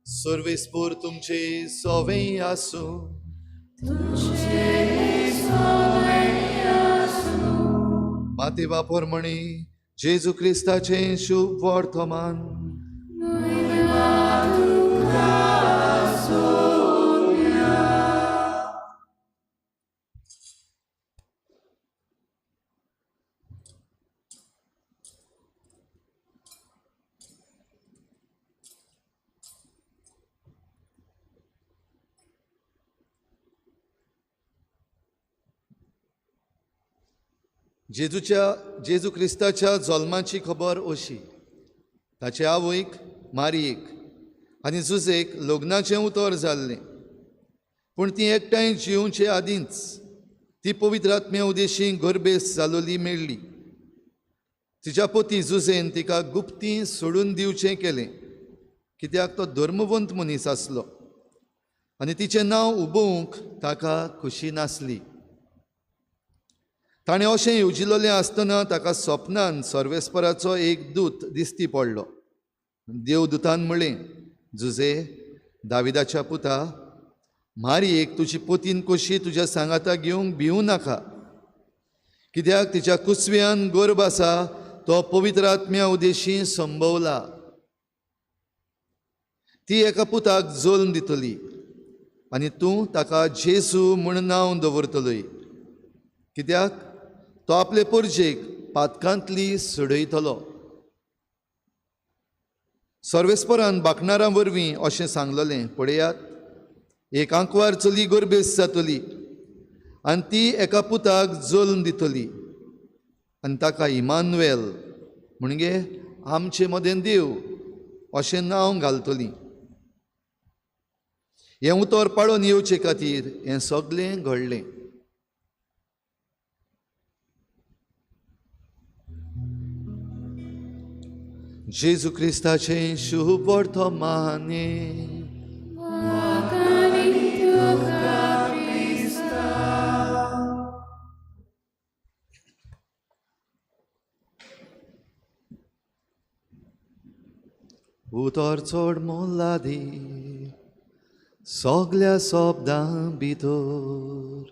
सर्वेस्पोर तुमचे सोवें आसूं. माती वापर म्हणी जेजू क्रिस्ताचें शुभ वर्तमान. जेजू क्रिस्ताच्या जल्माची खबर अशी. ताचे आवयक मारयेक आनी जुजेक लग्नाचें उतर जाल्लें. पूण ती एकठांय जिवचे आदींच ती पवित्र आत्म्या उदेशीं गर्भेस जालोली मेळ्ळी. तिच्या पती जुजेन तिका गुप्ती सोडून दिवचें केलें, कित्याक तो धर्मवंत मनीस आसलो आनी तिचें नांव उबोवंक ताका खुशी नासली. ताणें अशें येवजिल्लें आसतना ताका स्वप्नान सर्वेस्पराचो एक दूत दिश्टी पडलो. देवदूतान म्हळें, जुजे, दाविदाच्या पुता, मारयेक तुजी पतीन कशी तुज्या सांगाता घेवंक भिवूं नाका, कित्याक तिच्या कुसव्यान गर्भ आसा तो पवित्र आत्म्या उदेशीं संभवला. ती एका पुताक जल्म दितली आनी तूं ताका जेजू म्हूण नांव दवरतलोय, कित्याक तो आपले परजेक पातकांतली सोडयतलो. सर्वेस्परान बाकणारां वरवीं अशें सांगलेलें. पळयात, एक आंकवार चली गर्भेस जातली आनी ती एका पुताक जल्म दितली आनी ताका इमानुएल म्हणजे आमचे मदें देव अशें नांव घालतली. हें उतर पाळोवन येवचे खातीर हें सगळें घडलें. जेजू क्रिस्ताचें शुभ वर्तमाने. उतर चड मोलादी सगल्या शब्दां भितर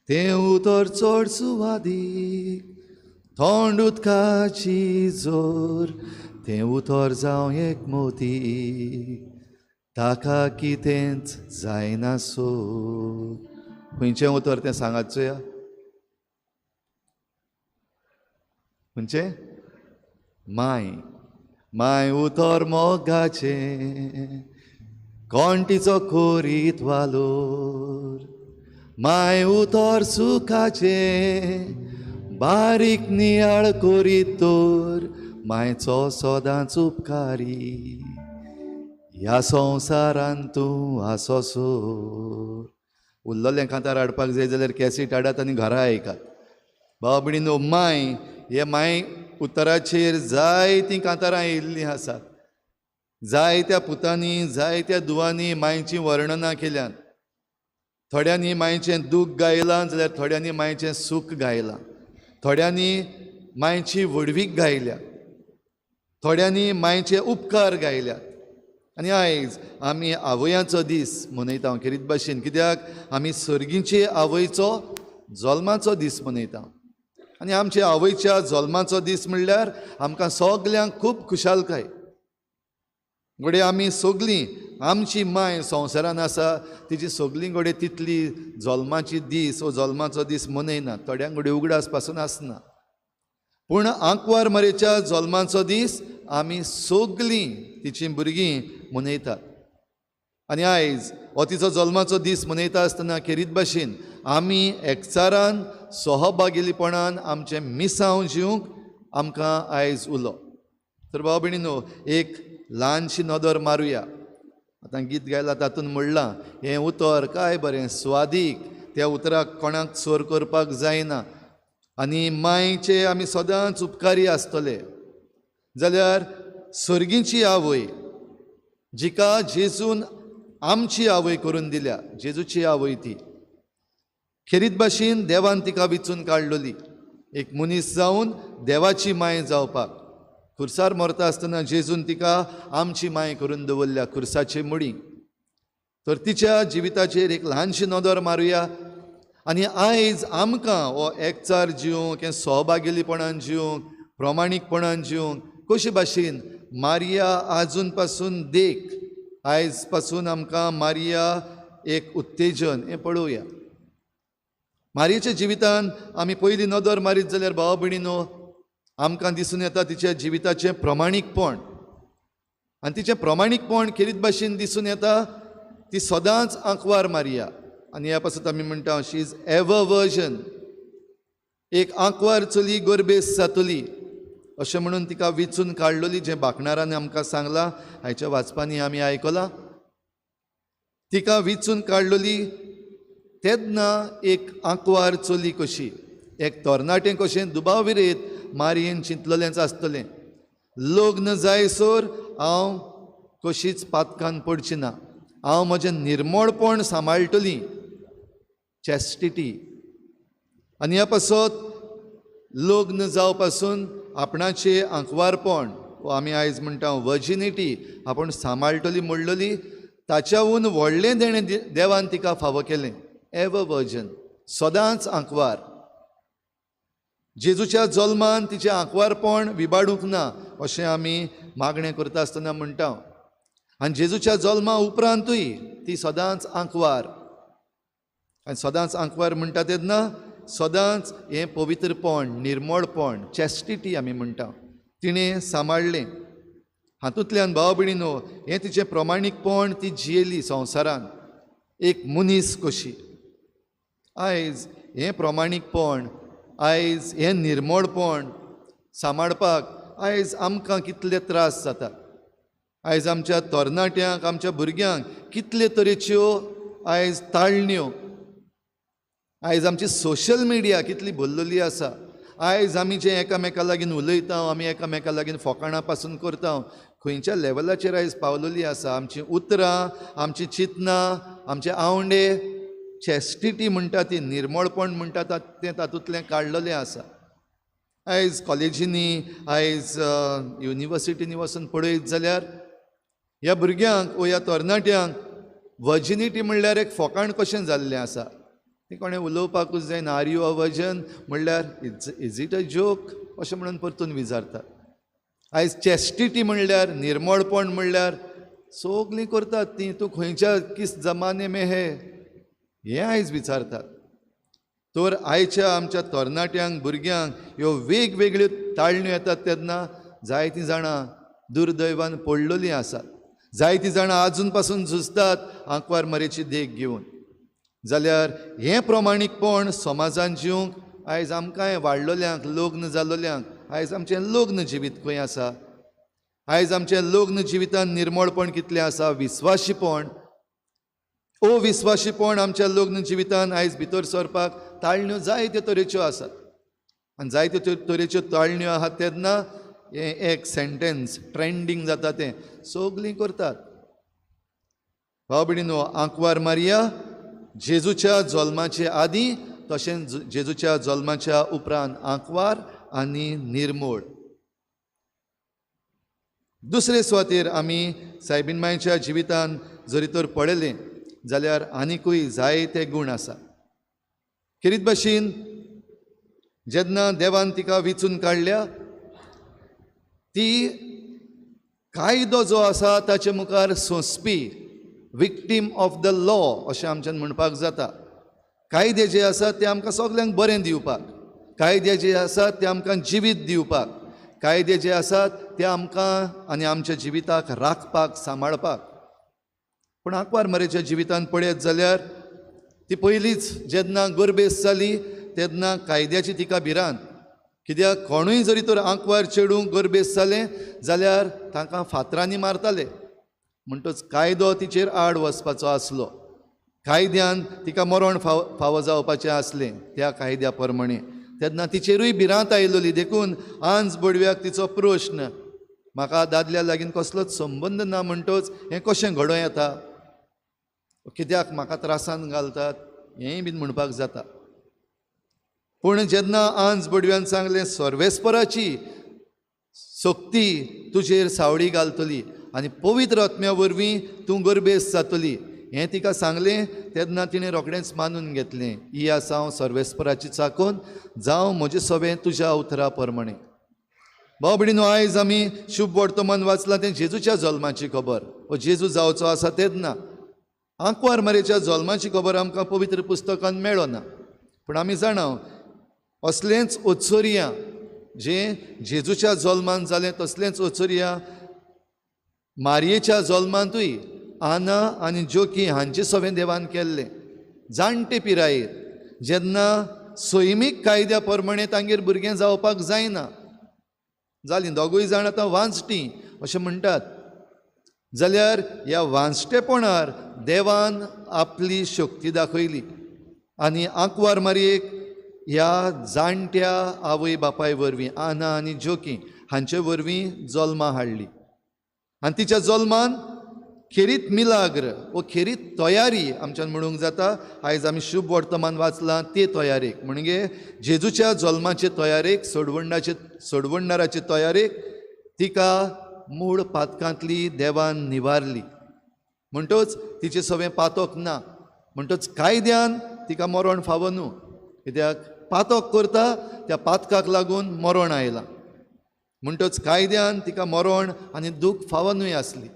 तें उतर चड सुवादीक थंड उदकाची जोर तें उतर जावं एक मोती ताका कितेंच जायना सोर खंयचें उतर तें सांगात चोया खंयचें माय माय उतर मोगाचें कोंटीचो कोरीत वालोर माय उतर सुखाचें बारीक नियाळ कोरीत तोर मायचो सदांच उपकारी ह्या संवसारांत तूं आसो सोर उरलोलें कांतार हाडपाक जाय जाल्यार कॅसीट हाडात आनी घरा आयकात भाव भयणीनो माय हे माय उतराचेर जायतीं कांतारां येयल्लीं आसात जायत्या पुतांनी जायत्या दुवांनी मायचीं वर्णनां केल्यात थोड्यांनी मायचें दूख गायलां जाल्यार थोड्यांनी मायचें सूख गायलां थोड्यांनी मायची व्हडवीक गायल्या थोड्यांनी मायचे उपकार गायल्यात आनी आयज आमी आवयांचो दीस मनयता खेरीत भाशेन कित्याक आमी सर्गीचे आवयचो जल्माचो दीस मनयता आनी आमच्या आवयच्या जल्माचो दीस म्हणल्यार आमकां सगल्यांक खूब खुशालकाय घोडे आमी सगलीं आमची माय संवसारान आसा तिची सगलीं घोडे तितली जल्माची दीस वो जल्माचो दीस मनयनात थोड्यांक घोडे उगडास पासून आसना पूण आंकवार मरेच्या जल्माचो दीस आमी सगलीं तिची भुरगीं मनयतात आनी आयज हो तिचो जल्माचो दीस मनयता आसतना खेरीत भाशेन आमी एकचारान सहभागिलीपणान आमचें मिसांव जिवंक आमकां आयज उलो तर भाव भयणीनो एक ल्हानशी नदर मारुया आतां गीत गायलां तातूंत म्हणलां हें उतर काय बरें स्वादीक त्या उतराक कोणाक सोर करपाक जायना आनी मायचे आमी सदांच उपकारी आसतले जाल्यार सर्गीची आवय जिका जेजून आमची आवय करून दिल्या जेजूची आवय ती खेरीत भाशेन देवान तिका विचून काडलोली एक मनीस जावन देवाची माय जावपाक खुर्सार मरता आसतना जेजून तिका आमची माय करून दवरल्या खुर्साची मुडी तर तिच्या जिविताचेर एक ल्हानशी नदर मारुया आनी आयज आमकां हो एकचार जिवंक हें सहभागिलीपणान जिवंक प्रमाणीकपणान जिवंक कशे भाशेन मारिया आजून पासून देख आयज पासून आमकां मारिया एक उत्तेजन हें पळोवया मारियेच्या जिवितान आमी पयली नदर मारीत जाल्यार भाव भयणीनो आमकां दिसून येता तिच्या जिविताचें प्रमाणीकपण आनी तिचें प्रमाणीकपण खेरीत भाशेन दिसून येता ती सदांच आंकवार मारिया आनी ह्या पासून आमी म्हणटा शी इज एवर वर्जन एक आंकवार चली गोरबेस जातली अशें म्हणून तिका विचून काडलोली जें बाकणारान आमकां सांगलां आयच्या वाचपांनी आमी आयकलां तिका विचून काडलोली तेन्ना एक आंकवार चली कशी एक तरणाटें कशें दुबाविरेत मारयेन चिंतलेलेंच आसतलें लग्न जायसर हांव कशीच पातकान पडची ना हांव म्हजें निर्मळपण सांबाळटलीं चॅस्टिटी आनी ह्या पासत लग्न जावं पासून आपणाचें आंकवारपण वो आमी आयज म्हणटा वर्जिनिटी आपूण सांबाळटली म्हणलेली ताच्याहून व्हडलें देवान तिका फावो केलें एवर वर्जन सदांच आंकवार जेजूच्या जल्मान तिचें आंकवारपण विबाडूंक ना अशें आमी मागणें करता आसतना म्हणटा आनी जेजूच्या जल्मा उपरांतूय ती सदांच आंकवार आनी सदांच आंकवार म्हणटा तेन्ना सदांच हें पवित्रपण निर्मळपण चॅस्टिटी आमी म्हणटा तिणें सांबाळलें हातूंतल्यान भाव भयणीनो हें तिचें प्रमाणीकपण ती जियेली संवसारान एक मनीस कशी आयज हें प्रमाणीकपण आयज हें निर्मळपण सांबाळपाक आयज आमकां कितले त्रास जाता आयज आमच्या तरणाट्यांक आमच्या भुरग्यांक कितले तरेच्यो आयज ताळण्यो आयज आमची सोशल मिडिया कितली भरलेली आसा आयज आमी जें एकामेका लागीं उलयता आमी एकामेका लागीं फकाणां पासून करता खंयच्या लेवलाचेर आयज पावलेली आसा आमचीं उतरां आमचीं चिंतनां आमचे आवंडे चॅस्टिटी म्हणटा ती निर्मळपण म्हणटा तें तातूंतलें काडलेलें आसा आयज कॉलेजींनी आयज युनिवर्सिटींनी वचून पळयत जाल्यार ह्या भुरग्यांक वा ह्या तरणाट्यांक वर्जिनिटी म्हणल्यार एक फोकाण कशें जाल्लें आसा. ती कोणें उलोवपाकूच जायना. आर यू अ वर्जन म्हणल्यार इज इट अ जोक अशें म्हणून परतून विचारतात. आयज चॅस्टिटी म्हणल्यार निर्मळपण म्हणल्यार सगलीं करतात ती. तूं खंयच्या किस जमाने में हे आयज विचारतात. तर आयच्या आमच्या तरणाट्यांक भुरग्यांक ह्यो वेगवेगळ्यो ताळण्यो येतात तेन्ना जायतीं जाणां दुर्दैवान पडलेलीं आसात. जायतीं जाणां आजून पासून झुजतात आंकवार मरेची देख घेवन. जाल्यार हें प्रमाणीकपण समाजान जिवंक आयज आमकांय वाडलेल्यांक लग्न जाल्लेल्यांक आयज आमचें लग्न जिवीत खंय आसा. आयज आमचें लग्न जिवितान निर्मळपण कितलें आसा. विस्वाशीपण अविस्वाशीपण आमच्या लग्न जिवितान आयज भितर सरपाक ताळण्यो जायत्यो तरेच्यो आसात. आनी जायत्यो तरेच्यो ताळण्यो आहात तेन्ना हें एक सेंटेन्स ट्रेंडींग जाता तें सगलीं करतात. भाव भयणीनो, आंकवार मारिया जेजूच्या जल्माचे आदीं तशेंच जेजूच्या जल्माच्या उपरांत आंकवार आनी निर्मळ. दुसरे सुवातेर आमी सायबीन मांयच्या जिवितान जरी तर पळयलें जाल्यार आनिकूय जायते गूण आसा. खेरीत भाशेन जेन्ना देवान तिका वेंचून काडल्या ती कायदो जो आसा ताचे मुखार सोंसपी विक्टीम ऑफ द लॉ अशें आमच्यान म्हणपाक जाता. कायदे जे आसात ते आमकां सगल्यांक बरें दिवपाक, कायदे जे आसात ते आमकां जिवीत दिवपाक, कायदे जे आसात ते आमकां आनी आमच्या जिविताक राखपाक सांबाळपाक. पूण आंकवार मरेच्या जिवितान पळयत जाल्यार ती पयलींच जेन्ना गर्भेस जाली तेन्ना कायद्याची तिका भिरांत. कित्याक कोणूय जरी तर आंकवार चेडूं गर्भेस जालें जाल्यार तांकां फातरांनी मारताले. म्हणटच कायदो तिचेर आड वचपाचो आसलो. कायद्यान तिका मरण फावो जावपाचें आसलें त्या कायद्या प्रमाणे. तेन्ना तिचेरूय भिरांत आयिल्ली. देखून आंज बडव्याक तिचो प्रश्न, म्हाका दादल्या लागीं कसलोच संबंद ना म्हणटच हें कशें घडों येता, कित्याक म्हाका त्रासान घालतात, हेंय बीन म्हणपाक जाता. पूण जेन्ना आंज बडव्यान सांगलें सर्वेस्पराची सक्ती तुजेर सावळी घालतली आनी पवित्र आत्म्या वरवीं तूं गर्भेस जातली हें तिका सांगलें तेन्ना तिणें रोखडेंच मानून घेतलें. ही आसा हांव सर्वेस्पराची चाकोन, जावं म्हजें सवें तुज्या उतरा प्रमाणें. भाव भयणीनो, आयज आमी शुभ वर्तमान वाचलां तें जेजूच्या जल्माची खबर. हो जेजू जावचो आसा तेन्ना आंकवार मरेच्या जल्माची खबर आमकां पवित्र पुस्तकान मेळना. पूण आमी जाणा असलेंच ओत्सोरिया जें जेजूच्या जल्मान जालें तसलेंच ओत्सोरिया मारयेच्या जल्मांतूय आना आनी जोकी हांचे सवें देवान केल्लें. जाणटे पिरायेर जेन्ना सैमीक कायद्या प्रमाणें तांगेर भुरगें जावपाक जायना जालीं, दोगूय जाण आतां वांचटीं अशें म्हणटात, जाल्यार ह्या वांचटेपणार देवान आपली शक्ती दाखयली आनी आंकवार मारयेक ह्या जाणट्या आवय बापाय वरवीं आना आनी जोकी हांचे वरवीं जल्मा हाडली. आनी तिच्या जल्मान खेरीत मिलाग्र वो खेरीत तयारी आमच्यान म्हणूंक जाता. आयज आमी शुभ वर्तमान वाचलां ते तयारेक, म्हणजे जेजूच्या जल्माचे तयारेक, सोडवणदाराचे तयारेक तिका मूळ पातकांतली देवान निवारली. म्हणटच तिचें सवें पातक ना. म्हणटच कायद्यान तिका मरण फावो न्हू, कित्याक पातक करता त्या पातकाक लागून मरण आयलां. म्हणटच कायद्यान तिका मरण आनी दूख फावो न्हय आसली.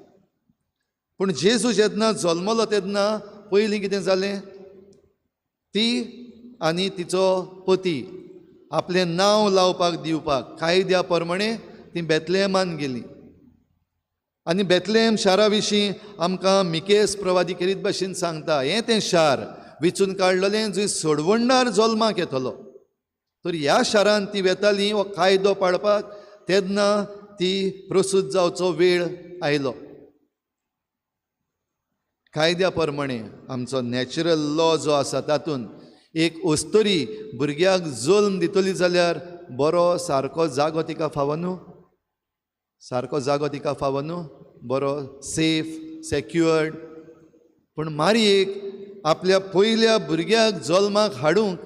पूण जेजू जेन्ना जल्मलो तेन्ना पयलीं कितें जालें, ती आनी तिचो पती आपलें नांव लावपाक दिवपाक कायद्या प्रमाणें ती बेतलेहमान गेली. आनी बेतलेहम शारा विशीं आमकां मिकेस प्रवादी करीत भाशेन सांगता, हें तें शार वेंचून काडलेलें जंय सोडवणदार जल्माक येतलो. तर ह्या शारान ती वेताली हो कायदो पाळपाक, तेन्ना ती प्रसूत जावचो वेळ आयलो. कायद्या प्रमाणें आमचो नॅचरल लॉ जो आसा तातूंत एक अस्तरी भुरग्याक जल्म दितली जाल्यार बरो सारको जागो तिका फावो न्हू, सारको जागो तिका फावो न्हू, बरो सेफ सेक्युअर्ड. पूण मारयेक आपल्या पयल्या भुरग्याक जल्माक हाडूंक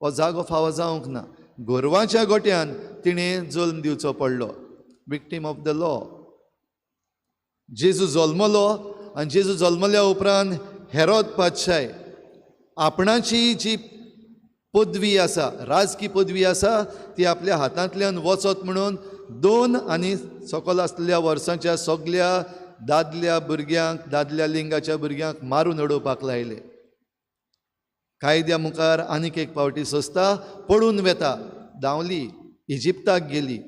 हो जागो फावो जावंक ना. गोरवांच्या गोट्यान तिणें जल्म दिवचो पडलो, विक्टीम ऑफ द लॉ. जेजू जल्मलो आनी जेजू जल्मल्या उपरांत हेरोद पातशाय आपणाची जी पदवी आसा, राजकी पदवी आसा, ती आपल्या हातांतल्यान वचत म्हणून 2 आनी सकयल आसलेल्या वर्सांच्या सगळ्या दादल्या भुरग्यांक, दादल्या लिंगाच्या भुरग्यांक मारून उडोवपाक लायले. कायद्या मुखार आनीक एक पावटी सोंसता पळून वेता, धांवली, इजिप्ताक गेली.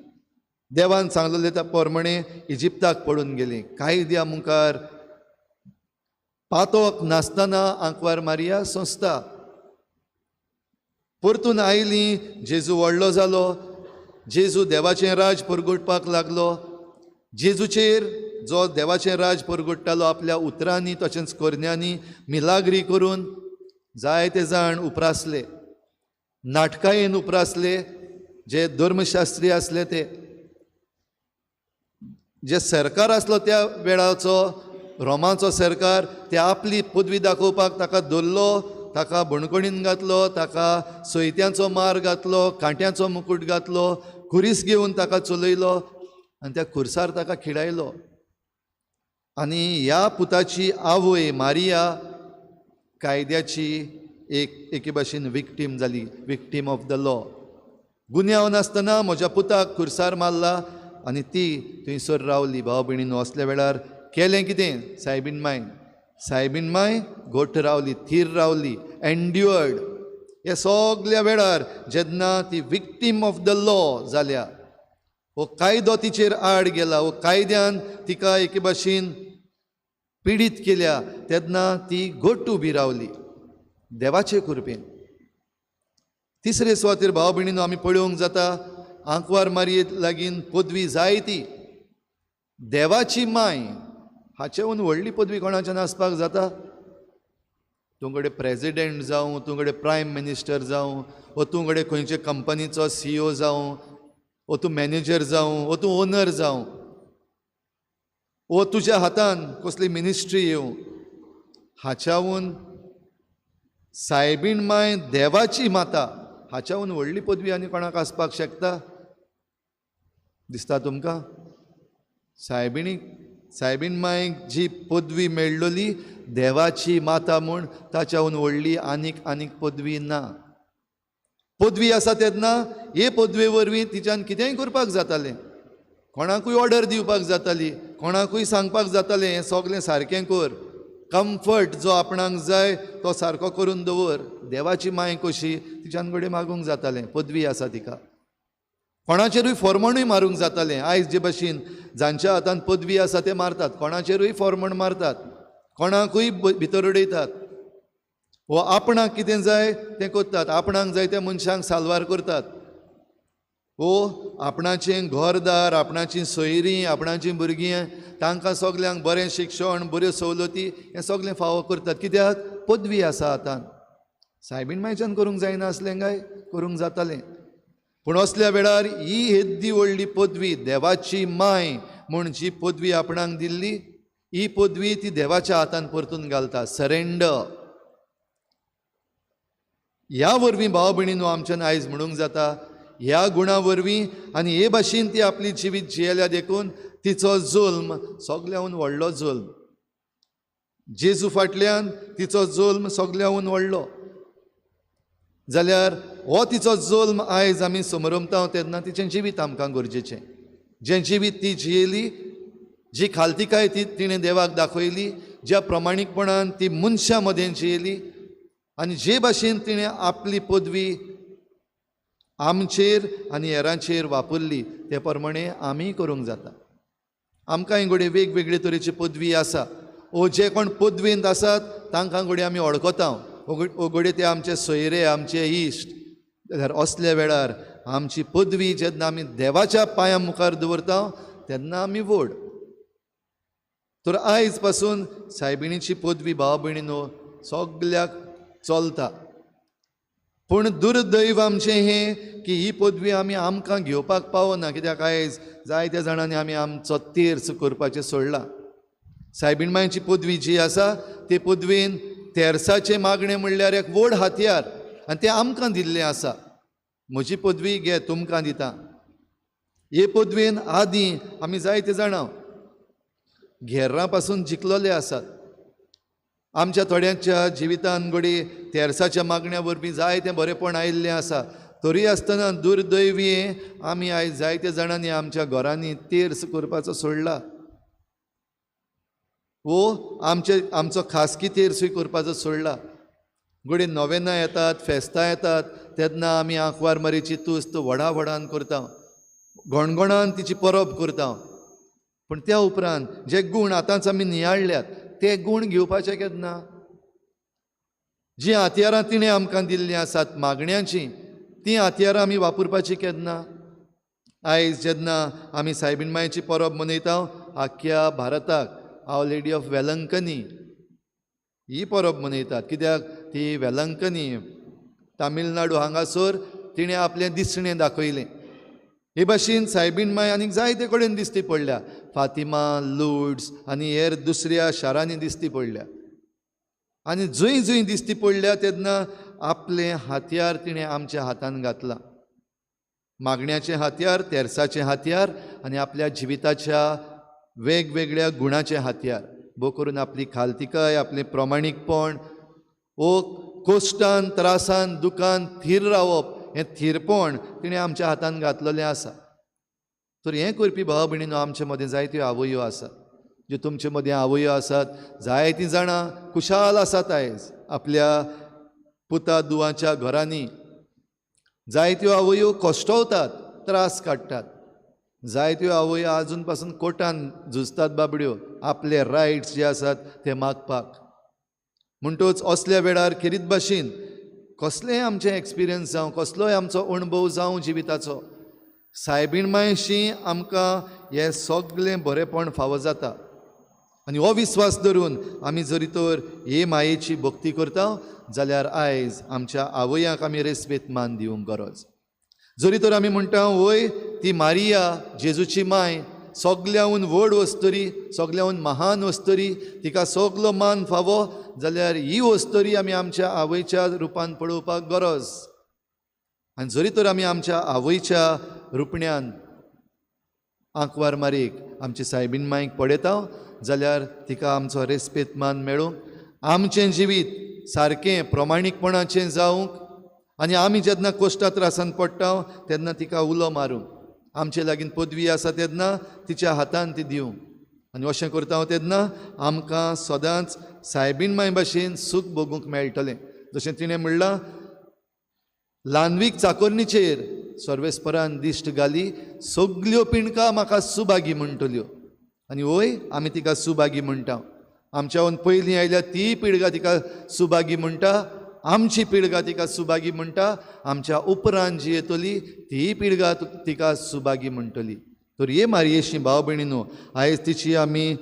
देवान सांगलेले त्या प्रमाणे इजिप्ताक पळून गेली. कायद्या मुखार पातोक नासतना आंकवार मारिया सोंसता. परतून आयली, जेजू व्हडलो जालो, जेजू देवाचें राज परगटपाक लागलो. जेजूचेर जो देवाचें राज परगट्टालो आपल्या उतरांनी तशेंच कोरन्यांनी मिलाग्री करून जायते जाण उप्रासले, नाटकायेन उप्रासले. जे धर्मशास्त्री आसले ते, जे सरकार आसलो त्या वेळाचो रोमाचो सरकार, ते आपली पदवी दाखोवपाक ताका धरलो, ताका बणकणीन घातलो, ताका सोयत्यांचो मार घातलो, कांट्याचो मुकुट घातलो, खुरीस घेवन ताका चलयलो आनी त्या खुर्सार ताका खिडायलो. आनी ह्या पुताची आवय मारिया कायद्याची एके भाशेन विक्टीम जाली, विक्टीम ऑफ द लॉ. गुन्यांव नासतना म्हज्या पुताक खुर्सार मारला आनी ती थंयसर रावली. भाव भयणीनो, असल्या वेळार केलें कितें? सायबीन माय घोट्ट रावली, थीर रावली, एन्ड्युअर्ड. हे सगळ्या वेळार जेन्ना ती विक्टीम ऑफ द लॉ जाल्या, हो कायदो तिचेर आड गेला, हो कायद्यान तिका एके भाशेन पिडीत केल्या, तेन्ना ती घोट्ट उबी रावली देवाचे कृपेन. तिसरे सुवातेर भाव भयणीनो आमी पळोवंक जाता, आंकवार मारये लागीं पदवी जाय ती देवाची माय. हाचेहून व्हडली पदवी कोणाच्यान आसपाक जाता? तुमकडे प्रेजिडेंट जावं, तुमकडे प्रायम मिनिस्टर जावं, वो तुमकडे खंयचे कंपनीचो CEO जावं, वो तूं मॅनेजर जावं, वो तूं ओनर जावं, वो तुज्या हातान कसली मिनिस्ट्री येवं, हाच्याहून सायबीण माय देवाची माता, हाच्याहून व्हडली पदवी आनी कोणाक आसपाक शकता? दिसता तुमकां? सायबीण मायक जी पदवी मेळ्ळली देवाची माता म्हूण, ताच्याहून व्हडली आनीक पदवी ना. पदवी आसा तेन्ना हे पदवे वरवीं तिच्यान कितेंय करपाक जातालें. कोणाकूय ऑर्डर दिवपाक जाताली, कोणाकूय सांगपाक जातालें हें सगळें सारकें कर, कम्फर्ट जो आपणाक जाय तो सारको करून दवर. देवाची माय कशी, तिच्यान कडेन मागूंक जातालें, पदवी आसा तिका. कोणाचेरूय फॉर्मणूय मारूंक जातालें. आयज जे भाशेन जांच्या हातान पदवी आसा ते मारतात, कोणाचेरूय फॉर्मण मारतात, कोणाकूय भितर उडयतात. वो आपणाक कितें जाय तें करतात, आपणाक जाय त्या मनशांक साल्वार करतात. वो आपणाचें घरदार, आपणाचीं सोयरीं, आपणाचीं भुरगीं, तांकां सगल्यांक बरें शिक्षण, बऱ्यो सवलती, हें सगळें फावो करतात. कित्याक? पदवी आसा हातान. सायबीण मायच्यान करूंक जायना आसलें काय? करूंक जातालें. पूण असल्या वेळार ही येद्दी व्हडली पदवी, देवाची माय म्हूण जी पदवी आपणाक दिल्ली, ही पदवी ती देवाच्या हातान परतून घालता. सरेंडर. ह्या वरवीं भाव भयणीनो आमच्यान आयज म्हणूंक जाता, ह्या गुणा वरवीं आनी हे भाशेन ती आपली जिवीत जियेल्या देखून तिचो जुल्म सगळ्याहून व्हडलो जुल्म. जेजू फाटल्यान तिचो जुल्म सगळ्याहून व्हडलो. जाल्यार हो तिचो जुल्म आयज आमी समरमता तेन्ना तिचें जिवीत आमकां गरजेचें. जें जिवीत ती जियेली, जी खालतिकाय ती तिणें देवाक दाखयली, ज्या प्रमाणीकपणान ती मनशां मदें जियेली, आनी जे भाशेन तिणें आपली पदवी आमचेर आनी हेरांचेर वापरली, ते प्रमाणे आमी करूंक जाता. आमकांय घडये वेगवेगळे तरेची पदवी आसा. ओ जे कोण पदवेंत आसात तांकां घडये आमी वळखता, ओ घडये ते आमचे सोयरे, आमचे इश्ट. जाल्यार असल्या वेळार आमची पदवी जेन्ना आमी देवाच्या पांयां मुखार दवरता तेन्ना आमी व्हड. तर आयज पासून सायबिणीची पदवी भाव भयणीनो सगळ्याक चलता. पूण दुर्दैव आमचें हें की ही पदवी आमी आमकां घेवपाक पावना. कित्याक आयज जायत्या जाणांनी आमी आमचो तेर्स करपाचें सोडलां. सायबीण मांयची पदवी जी आसा ते पदवेन तेर्साचें मागणें म्हणल्यार एक व्हड हातयार, आनी तें आमकां दिल्लें आसा. म्हजी पदवी घे, तुमकां दिता. हे पदवेन आदीं आमी जायते जाणां घेर्रां पासून जिखलोले आसात. आमच्या थोड्यांच्या जिवितान घडी तेरसाच्या मागण्या वरवीं जायतें बरेपण आयिल्लें आसा. तरी आसतना दुर्दैवी आमी आयज जायत्या जाणांनी आमच्या घरांनी तेर्स करपाचो सोडला. आमचो खासगी तेर्सूय करपाचो सोडला. घडी नोवेनां येतात, फेस्तां येतात, तेन्ना आमी आंकवार मारीची तुस्त व्हडा व्हडान करता, घोणघोणान तिची परब करता. पूण त्या उपरांत जे गूण आतांच आमी नियाळ्ळ्यात ते गूण घेवपाचे केन्ना? जीं हातयारां तिणें आमकां दिल्लीं आसात मागण्यांची, तीं हातयारां आमी वापरपाची केन्ना? आयज जेन्ना आमी सायबीण मांयची परब मनयता आख्ख्या भारताक आवर लेडी ऑफ वेलंकनी ही परब मनयतात. कित्याक ती वेलंकनी तामिळनाडू हांगासर तिणें आपलें दिसणें दाखयलें. हे भाशेन सायबीण मांय आनीक जायते कडेन दिश्टी पडल्या. फातिमा, लुड्स आनी हेर दुसऱ्या शारांनी दिश्टी पडल्या. आनी जंय जंय दिश्टी पडल्या तेन्ना आपलें हातयार तिणें आमच्या हातान घातलां. मागण्याचें हातयार, तेर्साचें हातयार आनी आपल्या जिविताच्या वेगवेगळ्या गुणाचें हातयार. भोव करून आपली खालतिकाय, आपलें प्रमाणीकपण, कोश्टान, त्रासान, दुखान थीर रावप, हें थीरपण तिणें आमच्या हातान घातलेलें आसा. तर हें करपी भाव भयणीनो आमचे मदें जायत्यो आवयो आसात. ज्यो तुमचे मदें आवयो आसात, जायतीं जाणां खुशाल आसात आयज आपल्या पुता दुवांच्या घरांनी. जायत्यो आवयो कोश्टवतात, त्रास काडटात. जायत्यो आवयो आजून पासून कोर्टान झुजतात बाबड्यो आपले रायट्स जे आसात ते मागपाक. म्हणटूच असल्या वेळार खेरीत भाशेन कसलेंय आमचें एक्सपिरियन्स जावं, कसलोय आमचो अणभव जावं जिविताचो, सायबीण मांयशी आमकां हें सगळें बरेपण फावो जाता. आनी हो विस्वास धरून आमी जरी तर हे मायेची भक्ती करता जाल्यार आयज आमच्या आवयांक आमी रेस्पेत मान दिवंक गरज. जरी तर आमी म्हणटा वय ती मारिया जेजूची माय सगल्याहून व्हड वस्तरी, सगल्याहून महान वस्तरी, तिका सगलो मान फावो, जाल्यार ही वस्तरी आमी आमच्या आवयच्या रुपान पळोवपाक गरज. आनी जरी तर आमी आमच्या आवयच्या रुपण्यान आंकवार मारीक आमची सायबीण मांयक पळयता जाल्यार तिका आमचो रेस्पेत मान मेळूंक, आमचें जिवीत सारकें प्रमाणीकपणाचें जावंक आनी आमी जेन्ना कोश्टा त्रासान पडटा तेन्ना तिका उलो मारूंक, आमचे लागीं पदवी आसा तेन्ना तिच्या हातान ती दिवंक. आनी अशें करता तेन्ना आमकां सदांच सायबीण मांय भाशेन सूख भोगूंक मेळटलें. जशें तिणें म्हणलां, ल्हानवीक चाकोरणीचेर सर्वेस्परान दिश्ट घाली, सगल्यो पिणकां म्हाका सुभागी म्हणटल्यो. आनी वय आमी तिका सुभागी म्हणटा. आमच्याहून पयलीं आयल्या ती पिळगा तिका सुभागी म्हणटा, आमची पिळगा तिका सुभागी म्हणटा, आमच्या उपरांत जी येतली ती पिळगा तिका सुभागी म्हणटली. तर हे मारयेशी भाव भयणीनो, आयज तिची आमी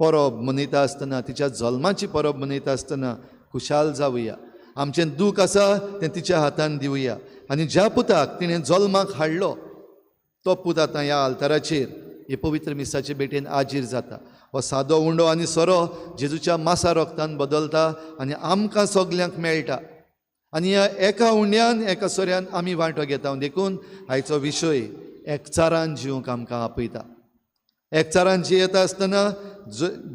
परब मनयता आसतना, तिच्या जल्माची परब मनयता आसतना खुशाल जावया. आमचें दूख आसा तें तिच्या हातान दिवया. आनी ज्या पुताक तिणें जल्माक हाडलो तो पूत आतां ह्या आल्ताराचेर हे पवित्र मिसाचे भेटेन आजीर जाता. हो सादो उंडो आनी सोरो जेजूच्या मासा रोगतान बदलता आनी आमकां सगल्यांक मेळटा. आनी ह्या एका उंड्यान एका सोऱ्यान आमी वांटो घेता. देखून आयचो विशय एकचारान जिवंक आमकां आपयता. एकचारान जियेता आसतना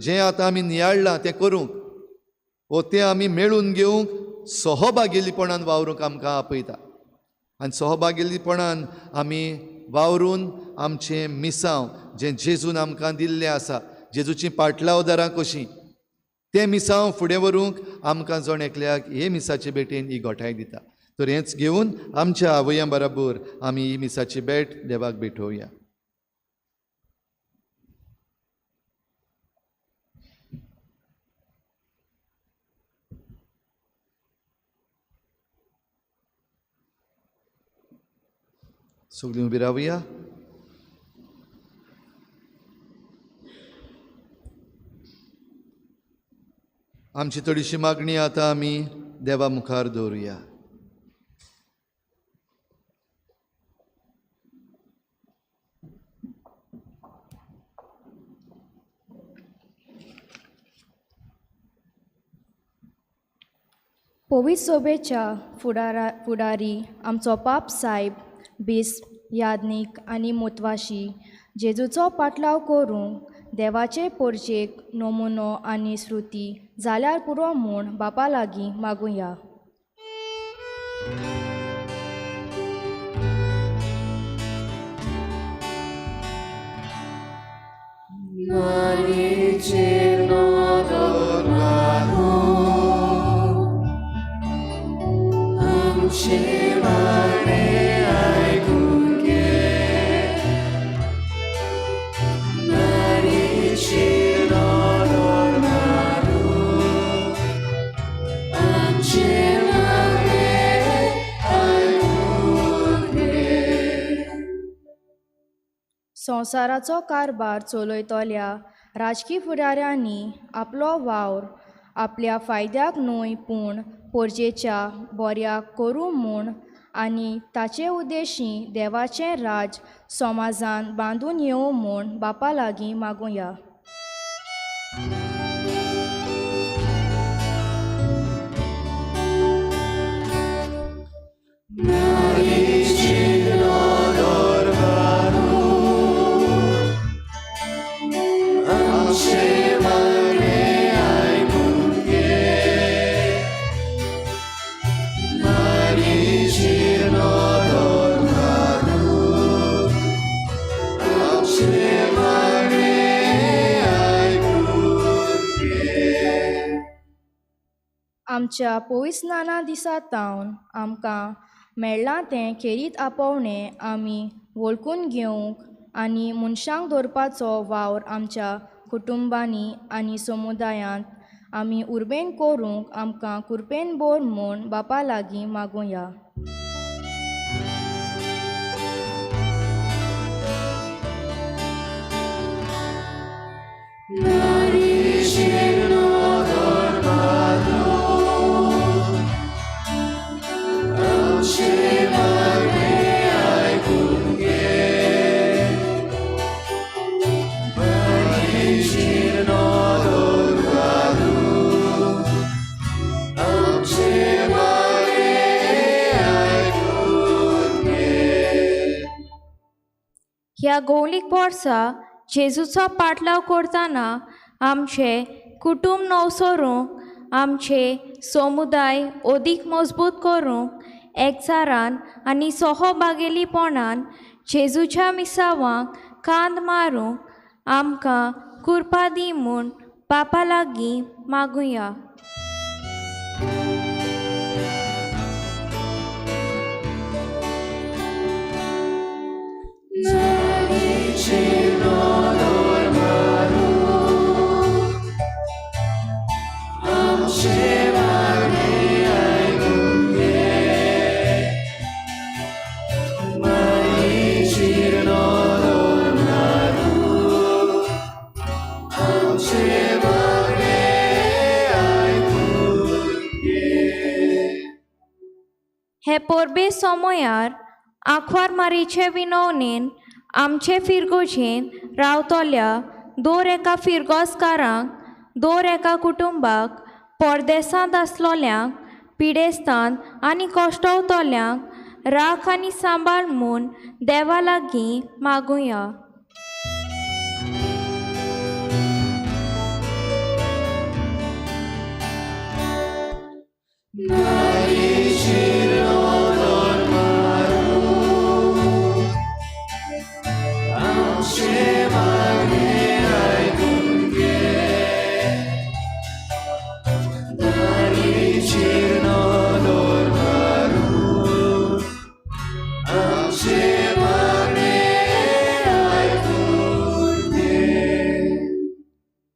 जें आतां आमी नियाळ्ळां तें करूंक, वो तें आमी मेळून घेवंक सहभागिलीपणान वावरूंक आमकां आपयता. आनी सहभागिलीपणान आमी वावरून आमचें मिसांव जें जेजून आमकां दिल्लें आसा, जेजूची पाटलावदारां कशीं, तें मिसांव फुडें व्हरूंक आमकां जण एकल्याक हे मिसाचे भेटेन ही घोटाय दिता. तर हेंच घेवन आमच्या आवयां बरोबर आमी ही मिसाची भेट देवाक भेटोवया. सगळीं उबी रावया. आमची थोडीशी मागणी आतां आमी देवा मुखार दवरुया. पवित्र सोबेच्या फुडारी आमचो पाप साहेब बीस यादनीक आनी मोतवाशी जेजूचो पाटलाव करूंक देवाचे पोरचेक नमुनो आनी श्रुती जाल्यार पुरो म्हूण बापा लागीं मागुया. संवसाराचो कारबार चलयतल्या राजकी फुडाऱ्यांनी आपलो वावर आपल्या फायद्याक न्हय पूण पोरजेच्या बऱ्याक करूं म्हूण आनी ताचे उद्देशी देवाचें राज समाजान बांदून येवं म्हूण बापा लागीं मागुया. आमच्या पवित्र स्नाना दिसा तावन आमकां मेळ्ळां तें खेरीत आपोवणें आमी वळखून घेवंक आनी मनशांक दवरपाचो वावर आमच्या कुटुंबांनी आनी समुदायांत आमी उर्बेन करूंक आमकां कृपेन बोर म्हूण बापा लागीं मागुया. ह्या गौलीक वर्सा जेजूचो पाटलाव करतना आमचे कुटुंब नवसरूंक आमचे समुदाय अदीक मजबूत करूंक एकचारान आनी सहभागिलीपणान जेजूच्या मिसावांक कांद मारूंक आमकां कृपा दी म्हूण बापा लागीं मागुया. हे परबे समयार आंखवार मारीचे विनवणेन आमचे फिरगोजेन रावतल्या दर एका फिरगोसकारांक दर एका कुटुंबाक परदेसांत आसलोल्यांक पिडेस्तांत आनी कश्टवतल्यांक राख आनी सांबाळ म्हूण देवा लागीं मागुया.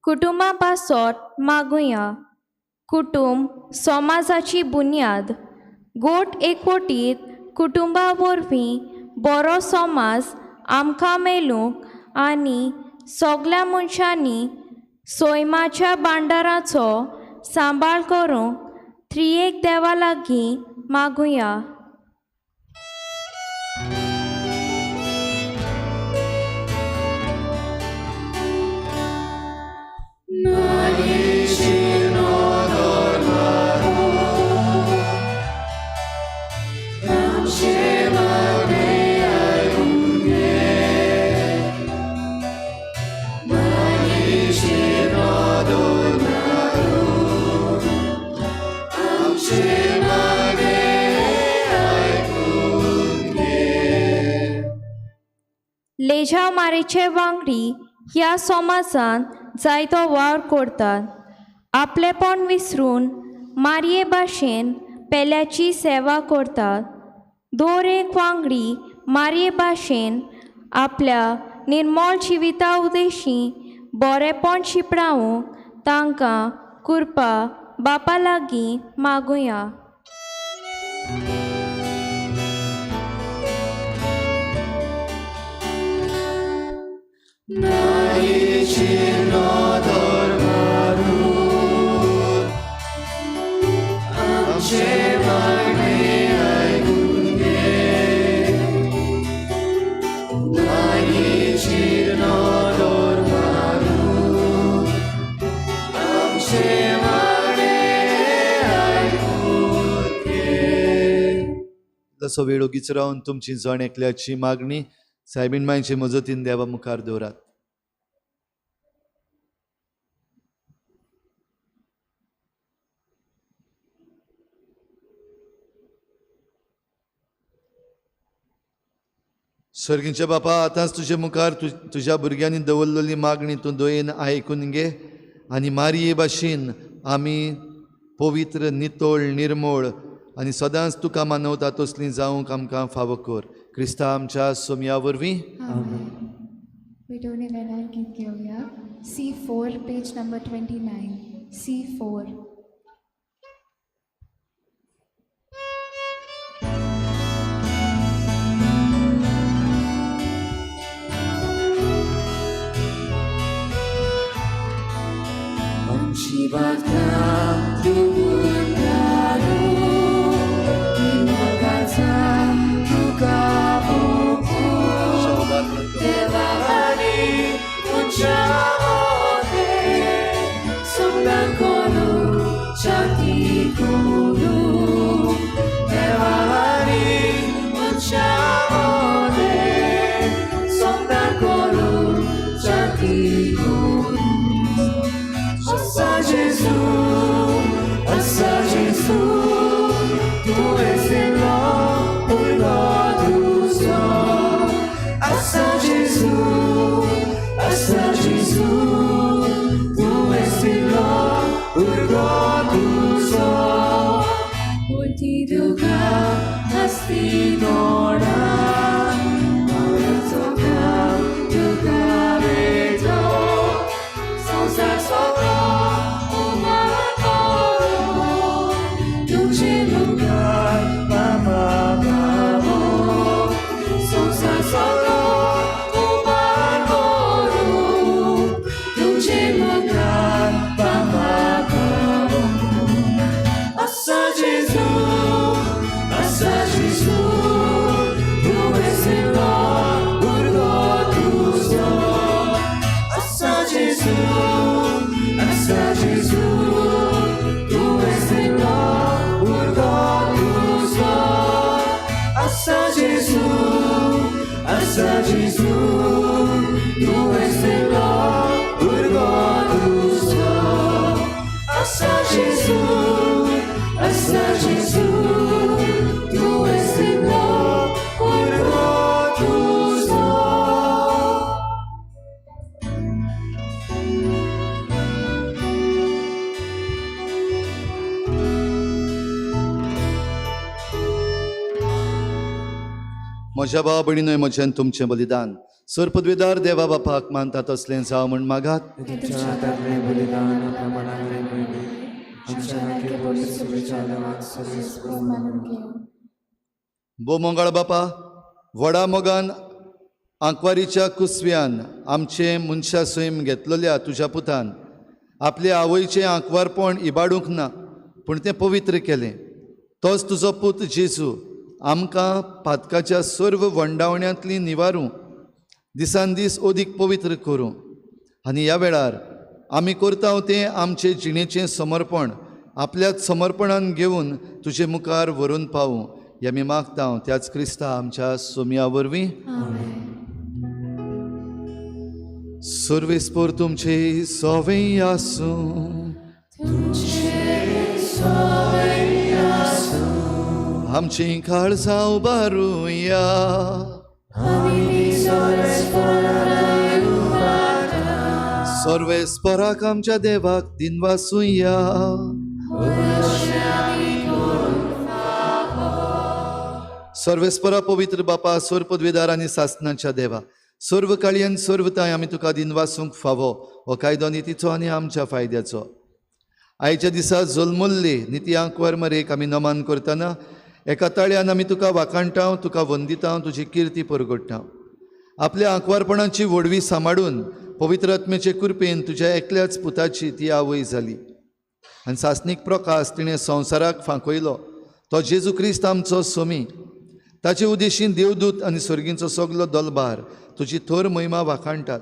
कुटुंबा पासत मागुया. कुटुंब समाजाची बुन्याद. गोट एकवटीत कुटुंबा वरवीं बरो समाज आमकां मेळूंक आनी सगल्या मनशांनी सैमाच्या भांडाराचो सांबाळ करूंक त्रिएक देवा लागीं मागुया. Maria लेझा मारेचे वांगडी ह्या समाजान जायतो वावर करतात. आपलेपण विसरून मारये भाशेन पेल्याची सेवा करतात. दर एक वांगडी मारये भाशेन आपल्या निर्मळ जिविता उदेशी बरेपण शिपडावंक तांकां कृपा बापा लागीं मागुया. तसो वेळ ओगीच रावन तुमची जण एकल्याची मागणी सायबीण मायचे मजतीन देवा मुखार दवरात. सर्गींच्या बापा, आतांच तुजे मुखार तुज्या भुरग्यांनी दवरलेली मागणी तूं दोयेन आयकून घे आनी मारये भाशेन आमी पवित्र, नितोळ, निर्मळ आनी सदांच तुका मानवता तसलीं जावंक आमकां फावो कर. क्रिस्ता आमच्या सोमया वरवीं. विटोवणी वेळार गीत घेवया. C4 page number 29. C4. म्हज्या भाव भयणीनय म्हजें तुमचें बलिदान सर पदवीदार देवा बापाक मानता तसलें जावं म्हण मागात. बो मंगळ बापा, व्हडा मोगान आंकवारीच्या कुसव्यान आमचे मनशा सैम घेतलेल्या तुज्या पुतान आपल्या आवयचें आंकवारपण इबाडूंक ना पूण तें पवित्र केलें. तोच तुजो पूत जेजू आमकां पातकाच्या सर्व वंडावण्यांतली निवारूं दिसान दीस अदीक पवित्र करूं आनी ह्या वेळार आमी करता तें आमचे जिणेचें समर्पण आपल्याच समर्पणान घेवन तुजे मुखार व्हरून पावूं हें आमी मागता त्याच क्रिस्ता आमच्या सोमया वरवीं. सर्वेस्पोर तुमचे सोवें आसूं आमची काळजां उबारुया. सर्वेस्पराक आमच्या देवाक दिनवासूया. सर्वेस्परा पवित्र बापा, सोर पदवीदार आनी सासणाच्या देवा, सर्व काळी आनी सर्वताय आमी तुका दिनवासूंक फावो हो कायदो नितीचो आनी आमच्या फायद्याचो. आयच्या दिसा जल्मल्ली निती आंकवार मरेक आमी नमान करतना एका ताळ्यान आमी तुका वाखाणटाव, तुका वंदितांव, तुजी किर्ती परगट्टाव. आपल्या आंकवारपणाची व्हडवी सांबाळून पवित्र आत्म्याचे कृपेन तुज्या एकल्याच पुताची ती आवय जाली आनी सासणीक प्रकाश तिणें संवसाराक फांकयलो. तो जेजू क्रिस्त आमचो सोमी. ताचे उदेशीन देवदूत आनी सर्गींचो सगलो दलबार तुजी थोर महिमा वाखाणटात.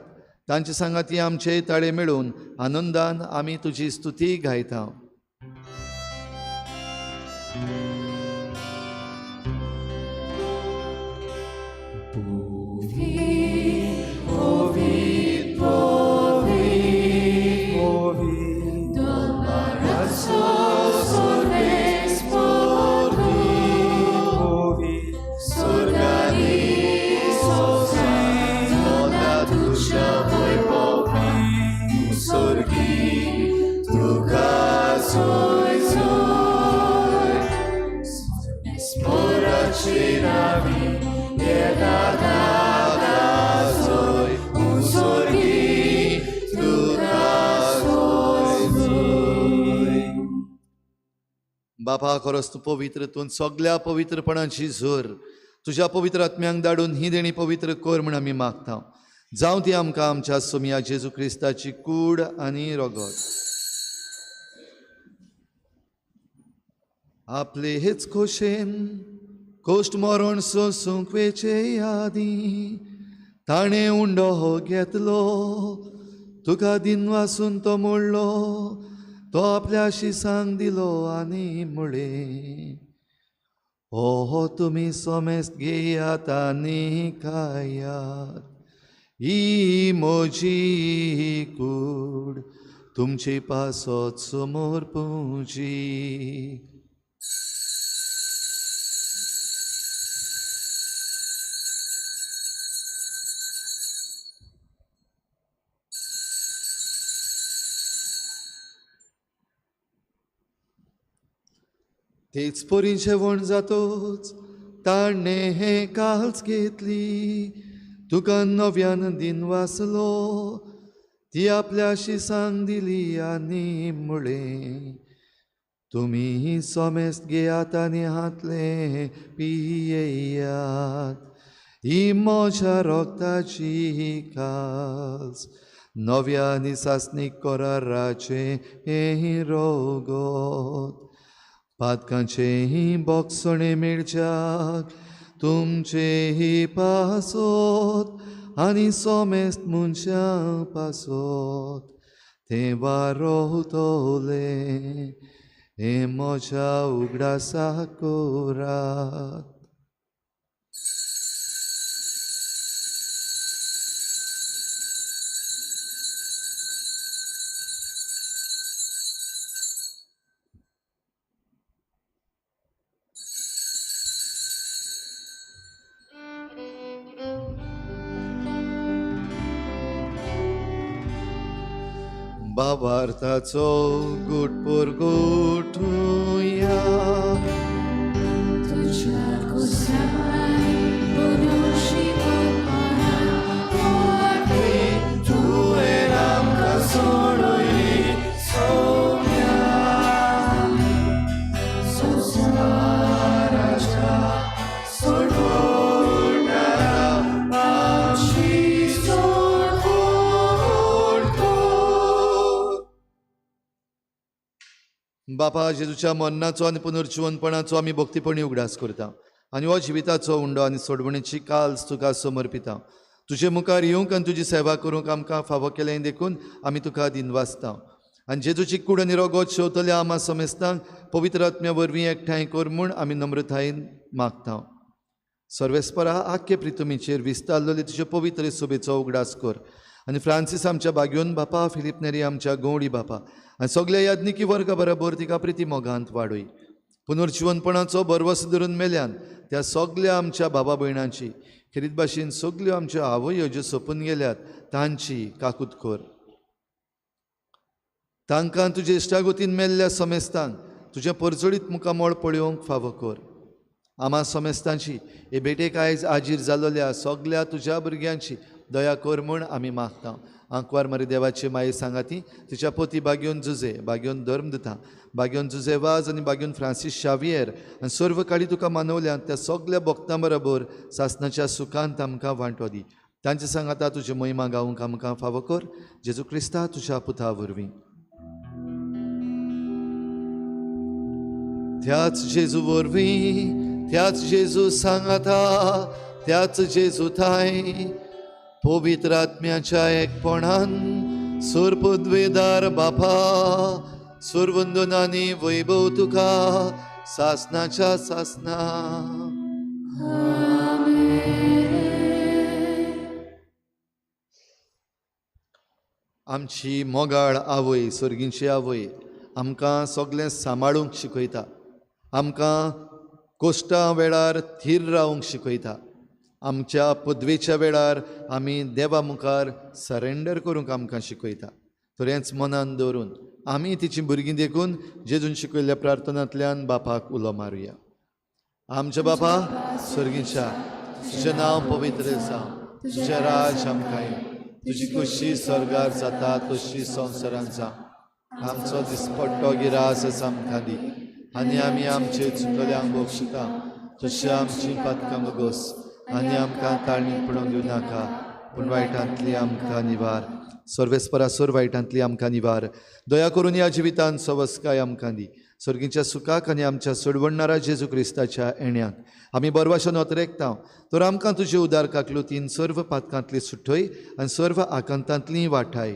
तांचे सांगाती आमचे ताळे मेळून आनंदान आमी तुजी स्तुती गायता. बापा, खरोच तूं पवित्र, तूं सगळ्या पवित्रपणाची झर तुज्या पवित्र आत्म्यांक धाडून ही देणी पवित्र कर म्हण आमी मागता. जावं ती आमकां आमच्या सोमिया जेजू क्रिस्ताची कूड आनी रगत. आपले हेच खोशेन कोश्ट मरण सोसूंक वेचे यादी ताणें उंडो हो घेतलो, तुका दिनवासून तो मोडलो, तो आपल्या शिसांक दिलो आनी मुळे. हो तुमी सोमेस्त घेयात आनी खायात, ही म्हजी कूड तुमची पासत समोर पुंजी. तेच पोरी जेवण जातोच ताणें हे काल्स घेतली, तुका नव्यान दिनवासलो, ती आपल्या शिसांक दिली आनी मुळे. तुमी सोमेस्त घेयात आनी हातले पियेयात, ही म्हज्या रोगताची काल्स, नव्यानी सासणीक कराराचे हे रोगत. पातकांचेही बोगसणे मेळच्याक तुमचेही पासोत आनी सोमेस्त मनशां पासोत ते वारोतले, हे म्हज्या उगडासाक करात. बाबार्थाचो गुट पोर गुटुया, तुवें आमकां सोडूय सोम्या, संवसाराच्या सोडवणारा आमची सोड करतो. बापा, जेजूच्या मरणाचो आनी पुनर्जीवनपणाचो आमी भक्तीपणी उगडास करता आनी हो जिविताचो उंडो आनी सोडवणेची काल्स तुका समर्पिता. तुजे मुखार येवंक आनी तुजी सेवा करूंक आमकां फावो केलें देखून आमी तुका दिनवासता. आनी जेजूची कूड आनी रगत शेवतल्या आमा समेस्तांक पवित्र आत्म्या वरवीं एकठांय कर म्हूण आमी नम्रतायेन मागता. सर्वेस्परा आख्खे प्रितुमीचेर विस्तारलेले तुजे पवित्र सोबेचो उगडास कर आनी फ्रांसीस आमच्या बागयोन बापा, फिलीप नेरी आमच्या गवळी बापा आनी सगळ्या याज्ञिकी वर्गा बरोबर तिका प्रिती मोगांत वाडय. पुनर्जीवनपणाचो बरवस धरून मेल्यान त्या सगल्या आमच्या बाबा भयणांची खेरीत भाशेन सगल्यो आमच्यो आवयो ज्यो सोंपून गेल्यात तांची काकूत कर. तांकां तुजे इश्टागोतीन मेल्ल्या समेस्तांक तुजे परचडीत मुखामोळ पळोवंक फावो कर. आम्हा समेस्तांची हे बेटेक आयज आजीर जाल्ल्या सगल्या तुज्या भुरग्यांची दया कर म्हूण आमी मागता. आंकवार मरे देवाची माये सांगाती तिच्या पोती बागयोन जुजे, बागयोन धर्म दिता, बागयोन जुजे वाज आनी बागयोन फ्रांसीस शावियर आनी सर्व काळी तुका मानवल्यान त्या सगल्या भक्तां बरोबर सासणाच्या सुखांत आमकां वांटो दी. तांचे सांगाता तुजी महिमा गावूंक आमकां फावो कर. जेजू क्रिस्ता तुज्या पुता वरवीं. त्याच जेजू वरवीं, त्याच जेजू सांगाता, त्याच जेजू थाय पवित्र आत्म्याच्या एकपणान सुरपद्वेदार बापा सुरवंदनांनी वैभव तुका सासणाच्या सासना. आमची मोगाळ आवय, सर्गींची आवय आमकां सगळें सांबाळूंक शिकयता. आमकां कोश्टां वेळार थीर रावंक शिकयता. आमच्या पदवेच्या वेळार आमी देवा मुखार सरेंडर करूंक आमकां शिकयता. तोरेंच मनान दवरून आमी तिची भुरगीं देखून जेजून शिकयल्ल्या प्रार्थनांतल्यान बापाक उलो मारुया. आमच्या बापा स्वर्गीच्या, तुजें नांव पवित्र जावं, तुजें राज आमकां येवं, तुजी खुशी स्वर्गार जाता तशी संवसारांत जावं. आमचो दिसपट्टो गिरास आमकां दी आनी आमी आमचे चुकल्यांक बक्षिता तशें आमची पातकां बगोस आनी आमकां ताळणीक पडूंक दिवं नाका पूण वायटांतली आमकां निवार. सर्वेस्परासोर वायटांतली आमकां निवार. दया करून ह्या जिवितांत सवस्काय आमकां दी. सर्गीच्या सुखाक आनी आमच्या सोडवणारा जेजू क्रिस्ताच्या येण्याक आमी बरवाशेन वतरेकता. तर आमकां तुजे उदार काकलुतीन सर्व पातकांतली सुटय आनी सर्व आकांतांतली वाटाय.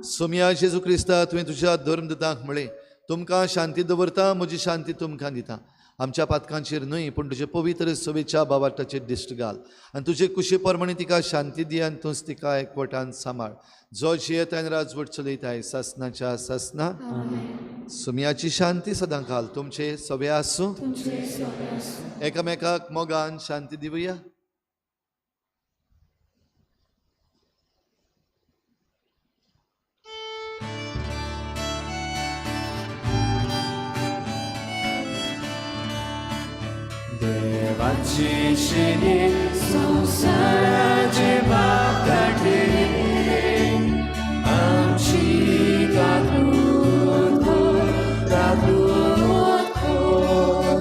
सोम्या जेजू क्रिस्ता तुवें तुज्या धर्मदूतांक म्हळें, तुमकां शांती दवरता, म्हजी शांती तुमकां दिता. आमच्या पातकांचेर न्हय पूण तुजे पवित्र सवेच्या बाबाटाचेर दिश्ट घाल आनी तुजे कुशे प्रमाणे तिका शांती दी आनी तूंच तिका एकवटान सांबाळ. जो जियेत आनी राजवट चलयताय सासणाच्या सासना. सुमयाची शांती सदां घाल. तुमचे सवे आसूं. एकामेकाक मोगान शांती दिवया. देवाचे शेणे संसाराचे बाप काढले आमची काकूत खोल.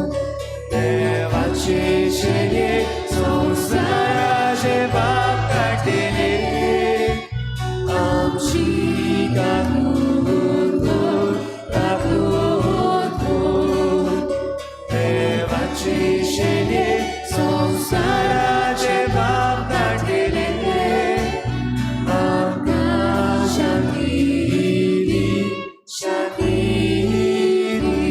देवाचे शेणे संसाराचे बाप काढले आमची काकूत खोल. देवाचे शेणे संसाराचे बाप काढले आमकां शांती दी, शांती दी.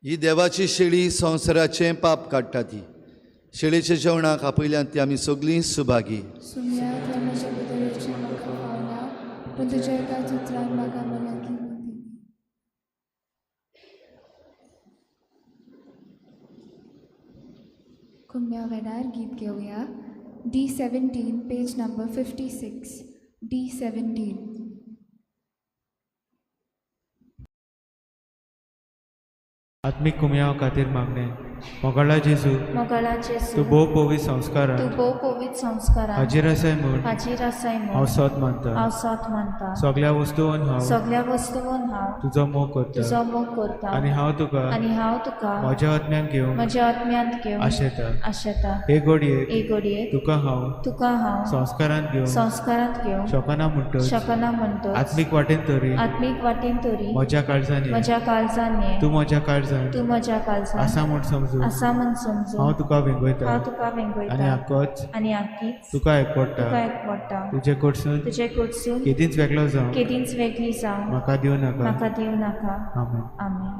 ही देवाची शेळी संवसाराचें पाप काडटा. ती शेळेच्या जेवणाक आपयल्यान ती आमी सगळीं सुभागी. कुम्या वेडार गीत घेवया. D17 page number 56. D17. आत्मिक कुम्या खातीर मागणे. मोगाळा जेजू, तूं भोव पवित्र संस्कारां हाजीर आसाय म्हूण हांव सत मानता. सगळ्या वस्तूंत हांव तुजो मोग करता आनी हांव तुका म्हज्या आत्म्यान घेवन आशेता. हे घडये तुका हांव संस्कारांत घेवन शकना म्हणटच आत्मीक वाटेन तरी म्हज्या काळजांनी तूं म्हज्या काळजांत आसा म्हूण समजून हांव तुका वेंगयता आनी आख्खीच तुका एकवडटा. तुजे कडसून केदींच वेगळी जावं म्हाका दिवं नाका. आमेन.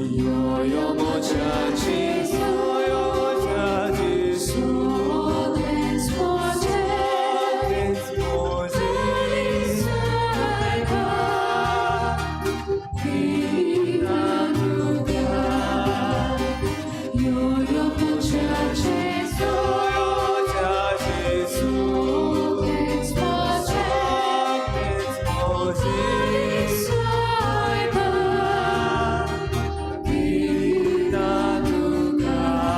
Yo moja Jesu, Odens moje, Pina druga. Yo moja Jesu, Odens moje, Pina druga.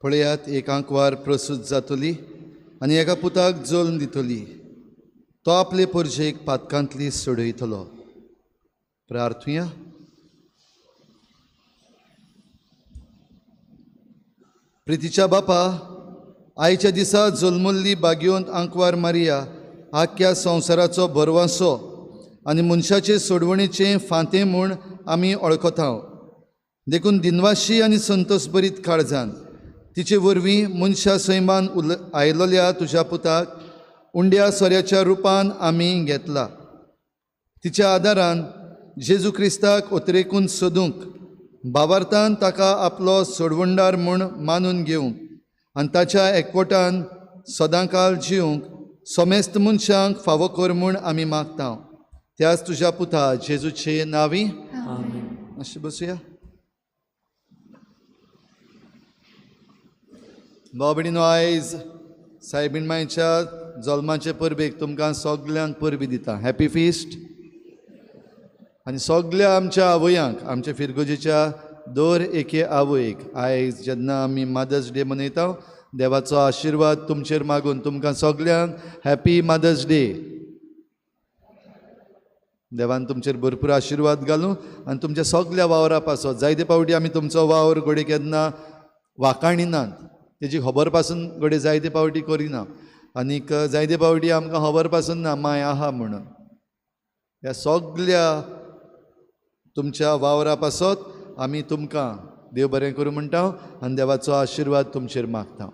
पळयात एक आंकवार प्रसूत जातली आनी एका पुताक जल्म दितली. तो आपले पोरजेक पातकांतली सोडयतलो. प्रार्थुया. प्रितीच्या बापा, आयच्या दिसा जल्मल्ली बागयोंत आंकवार मारिया आख्या संवसाराचो बरवासो आनी मनशाचे सोडवणेचें फांतें म्हूण आमी वळखतांव. देखून दिनवाशी आनी संतोशभरीत काळजान तिचे वरवीं मनशा सैमान आयलोल्या तुज्या पुताक उंड्या सोऱ्याच्या रुपान आमी घेतला. तिच्या आदारान जेजू क्रिस्ताक ओतरेकून सोदूंक, भावार्थान ताका आपलो सोडवणदार म्हूण मानून घेवंक आनी ताच्या एकवटान सदांकाळ जिवंक समेस्त मनशांक फावो कर म्हूण आमी मागतांव. त्याच तुज्या पुता जेजूचे नांवी अशें बसुया. भाव भयणीनो, आयज सायबीण मांयच्या जल्माचे परबेक तुमकां सगल्यांक परबी दिता. Happy feast. आनी सगल्या आमच्या आवयांक, आमच्या फिरगोजेच्या दर एके आवयक आयज जेन्ना आमी मदर्स डे मनयता, देवाचो आशिर्वाद तुमचेर मागून तुमकां सगल्यांक हॅपी मदर्स डे. देवान तुमचेर भरपूर आशिर्वाद घालूं आनी तुमच्या सगल्या वावरा पासत. जायते फावटी आमी तुमचो वावर घोडे केन्ना वाकाणिनात, तेजी खबर पासून घोडे जायते फावटी करिना. आनीक जायते फावटी आमकां खबर पासून ना माय आहा म्हणून. ह्या सगल्या तुमच्या वावरा पासत आमी तुमकां देव बरें करूं म्हणटा आनी देवाचो आशिर्वाद तुमचेर मागता.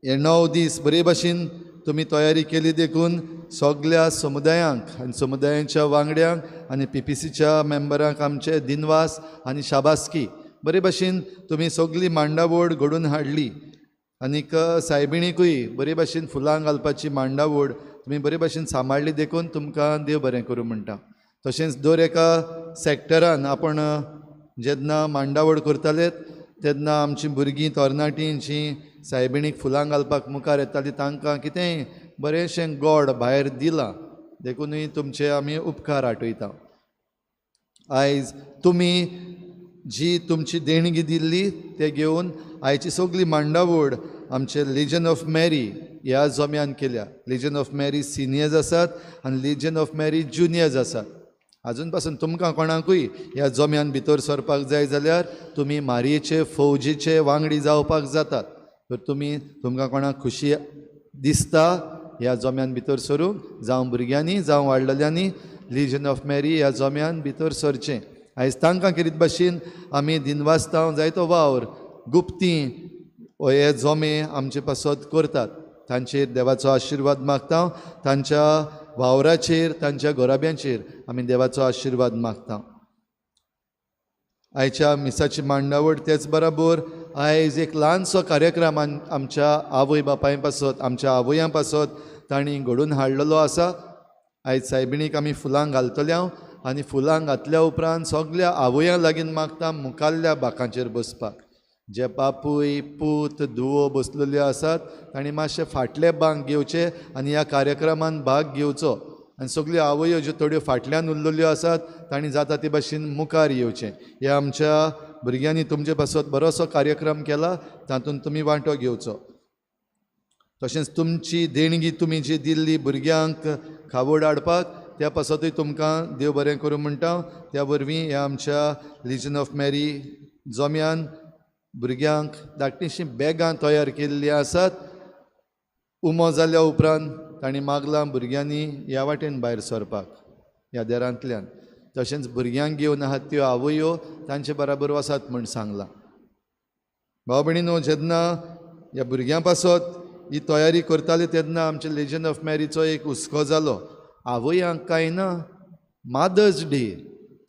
हे 9 दीस बरे भाशेन तुमी तयारी केली देखून सगल्या समुदायांक आनी समुदायांच्या वांगड्यांक आनी PPCच्या मेंबरांक आमचे दिनवास आनी शाबासकी. बरे भाशेन तुमी सगळी मांडावळ घडोवन हाडली. आनीक सायबिणीकूय बरे भाशेन फुलां घालपाची मांडावळ तुमी बरे भाशेन सांबाळली देखून तुमकां देव बरें करूं म्हणटा. तशेंच दर एका सॅक्टरान आपण जेन्ना मांडावळ करताले तेन्ना आमचीं भुरगीं तरणाटीं जीं सायबिणीक फुलां घालपाक मुखार येतालीं तांकां कितेंय बरेंशें गोड भायर दिलां देखूनय तुमचे आमी उपकार आठयता. आयज तुमी जी तुमची देणगी दिल्ली ते घेवन आयची सगळी मांडावळ आमचे लिजन ऑफ मॅरी ह्या जम्यान केल्या. लिजन ऑफ मॅरी सिनियर्स आसात आनी लिजन ऑफ मॅरी ज्युनियर्स आसात. अजून पासून तुमकां कोणाकूय ह्या जम्यान भितर सरपाक जाय जाल्यार तुमी मारयेचे फौजीचे वांगडी जावपाक जातात. तर तुमकां कोणाक खुशी दिसता ह्या जम्यान भितर सरूंक, जावं भुरग्यांनी जावं वाडलेल्यांनी लिजन ऑफ मॅरी ह्या जम्यान भितर सरचें. आयज तांकां कितें भाशेन आमी दिनवासतांव जायतो वावर गुप्तीं हे जोमे आमचे पासत करतात. तांचेर देवाचो आशिर्वाद मागता. तांच्या वावराचेर, तांच्या गोराब्यांचेर आमी देवाचो आशिर्वाद मागता. आयच्या मिसाची मांडावळ तेच बरोबर आयज एक ल्हानसो कार्यक्रम आमच्या आवय बापाय पासत, आमच्या आवयां पासत तांणी घडोवन हाडलेलो आसा. आयज सायबिणीक आमी फुलां घालतल्या आनी फुलां घातल्या उपरांत सगल्या आवयां लागीं मागता मुखाल्ल्या बाकांचेर बसपाक. जे बापूय पूत धुवो बसलेल्यो आसात तांणी मातशे फाटले बांक घेवचे आनी ह्या कार्यक्रमान भाग घेवचो. आनी सगल्यो आवयो ज्यो थोड्यो फाटल्यान उरलेल्यो आसात तांणी जाता ते भाशेन मुखार येवचें. ह्या आमच्या भुरग्यांनी तुमचे पासत बरोसो कार्यक्रम केला, तातूंत तुमी वांटो घेवचो. तशेंच तुमची देणगी तुमी जी दिल्ली भुरग्यांक खावड हाडपाक त्या पासतूय तुमकां देव बरें करूं म्हणटा. त्या वरवीं ह्या आमच्या लिजन ऑफ मॅरी जम्यान भुरग्यांक धाकटीशीं बॅगां तयार केल्लीं आसात. उमो जाल्या उपरांत तांणी मागलां भुरग्यांनी ह्या वाटेन भायर सरपाक ह्या देरांतल्यान. तशेंच भुरग्यांक घेवन आहात त्यो आवयो तांचे बराबर वसात म्हूण सांगलां. भाव भयणीनो, जेन्ना ह्या भुरग्यां पासत ही तयारी करताली तेन्ना आमच्या लेजन ऑफ मॅरीचो एक हुस्को जालो. आवयांक कांय ना, मदर्स डे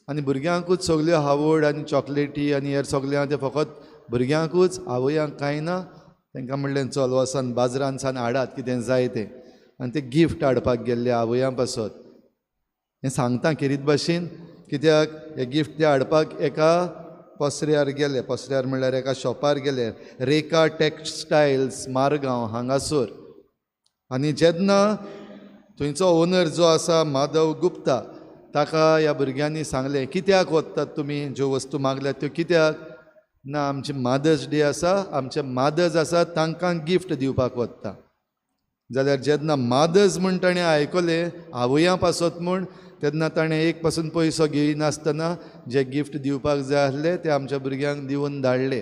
आनी भुरग्यांकूच सगल्यो आवड आनी चॉकलेटी आनी हेर सगळें तें फकत भुरग्यांकूच, आवयांक कांय ना. तांकां म्हणलें चल वसान बाजारान सान हाडात कितें जाय तें. आनी ते गिफ्ट हाडपाक गेल्ले आवयां पासत. हें सांगता खेरीत भाशेन, कित्याक हे गिफ्ट ते हाडपाक एका पसऱ्यार गेले. पसऱ्यार म्हणल्यार एका शॉपार गेले, रेखा टॅक्सटायल्स मारगांव हांगासर. आनी जेन्ना थंयचो ओनर जो आसा माधव गुप्ता ताका ह्या भुरग्यांनी सांगलें, कित्याक वतात तुमी ज्यो वस्तू मागल्यात त्यो कित्याक? ना आमचे मादर्स डे आसा, आमचे मादर्स आसा तांकां गिफ्ट दिवपाक वता. जाल्यार जेन्ना मादर्स म्हूण ताणें आयकलें आवयां पासत म्हूण, तेन्ना ताणें एक पासून पयसो घेयनासतना जे गिफ्ट दिवपाक जाय आसले ते आमच्या भुरग्यांक दिवन धाडले.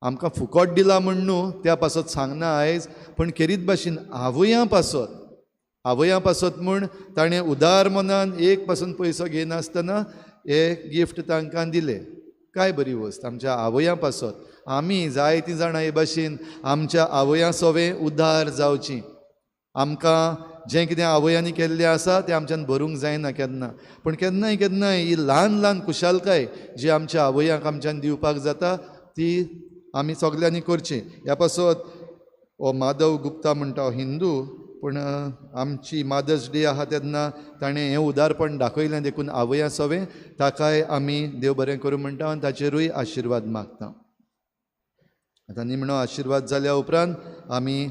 आमकां फुकट दिला म्हूण न्हू, त्या पासत सांगना आयज, पण खेरीत भाशेन आवयां पासत म्हूण ताणें उदार मनान एक पासून पयसो घेयनासतना हे गिफ्ट तांकां दिलें. काय बरी वस्त आमच्या आवयां पासत. आमी जायतीं जाणां हे भाशेन आमच्या आवयां सवें उदार जावचीं. आमकां जें कितें आवयांनी केल्लें आसा तें आमच्यान भरूंक जायना केन्ना, पण केन्नाय केन्नाय ही ल्हान ल्हान खुशालकाय जी आमच्या आवयांक आमच्यान दिवपाक जाता ती आमी सगल्यांनी करची. ह्या पासत हो माधव गुप्ता म्हणटा हो हिंदू, पूण आमची मादर्स डे आहा तेन्ना ताणें हें उदारपण दाखयलें देखून आवयां सवें. ताकाय आमी देव बरें करूं म्हणटा आनी ताचेरूय आशिर्वाद मागता. आतां निमणो आशिर्वाद जाल्या उपरांत आमी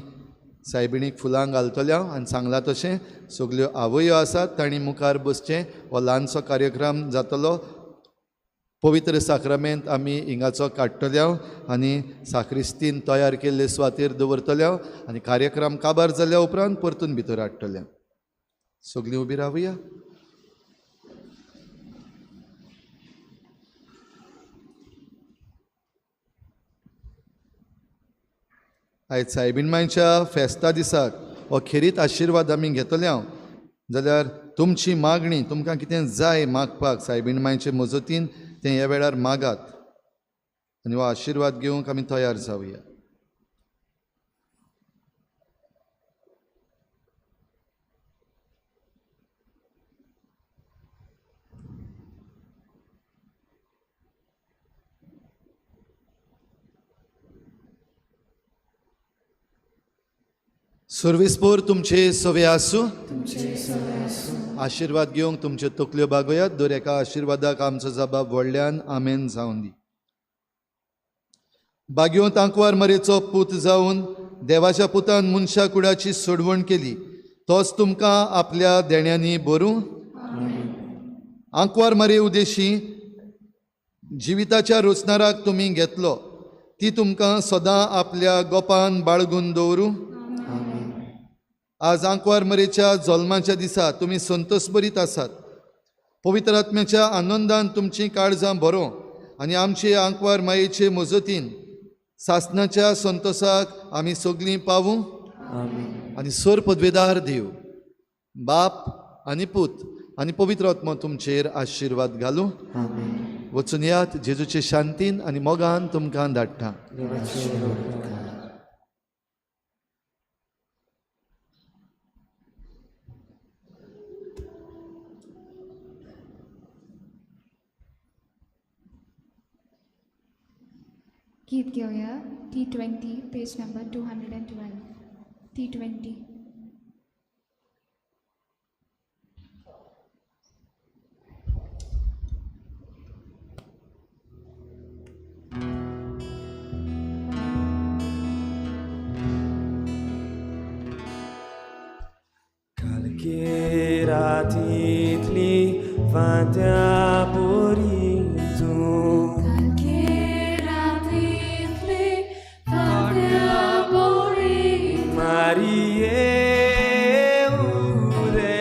सायबिणीक फुलां घालतल्या आनी सांगलां तशें सगल्यो आवयो आसात तांणी मुखार बसचें. हो ल्हानसो कार्यक्रम जातलो. पवित्र साक्रामेंत आमी हिंगाचो काडटल्या आनी साक्रिस्तीन तयार केल्ले सुवातेर दवरतल्या आनी कार्यक्रम काबार जाल्या उपरांत परतून भितर हाडटल्या. सगलीं उबी रावया. आयज सायबीणमांयच्या फेस्ता दिसाक हो खेरीत आशिर्वाद आमी घेतल्या. जाल्यार तुमची मागणी, तुमकां कितें जाय मागपाक सायबीणमांयचे मजतीन तें ह्या वेळार मागात आनी हो आशिर्वाद घेवंक आमी तयार जावया. सर्विस्पोर तुमचे सवे आसूं. आशिर्वाद घेवंक तुमच्यो तकल्यो बागोयात. दर एका आशिर्वादाक आमचो जबाब व्हडल्यान आमेन जावं दी. बागयो तांकवार मरेचो पूत जावन देवाच्या पुतान मनशा कुडाची सोडवण केली, तोच तुमकां आपल्या देण्यांनी भरूं. आंकवार मरे उदेशी जिविताच्या रोचणाराक तुमी घेतलो, ती तुमकां सदां आपल्या गोपान बाळगून दवरूं. आज आंकवार मरेच्या जल्माच्या दिसा तुमी संतोश भरीत आसात. पवित्र आत्म्याच्या आनंदान तुमची काळजां भरो आनी आमचे आंकवार मायेचे मजतीन सासणाच्या संतोषाक आमी सगलीं पावूं. आनी सर पदवेदार देव बाप आनी पूत आनी पवित्र आत्मा तुमचेर आशिर्वाद घालूं. वचून यात जेजूचे शांतीन आनी मोगान तुमकां धाडटा. गीत घेऊया. T20 page number 212. T20. Kalki ratitli vantia porizu. Marie uretai,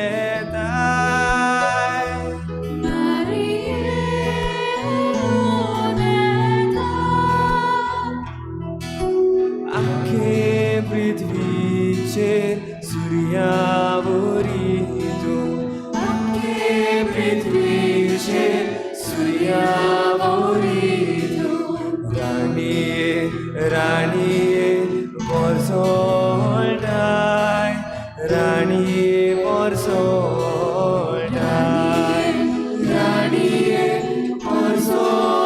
Anche prithvicher suryavoritu, Anche prithvicher suryavoritu, Raniye Borzoltai, Raniye Borzoltai, Raniye Borzoltai,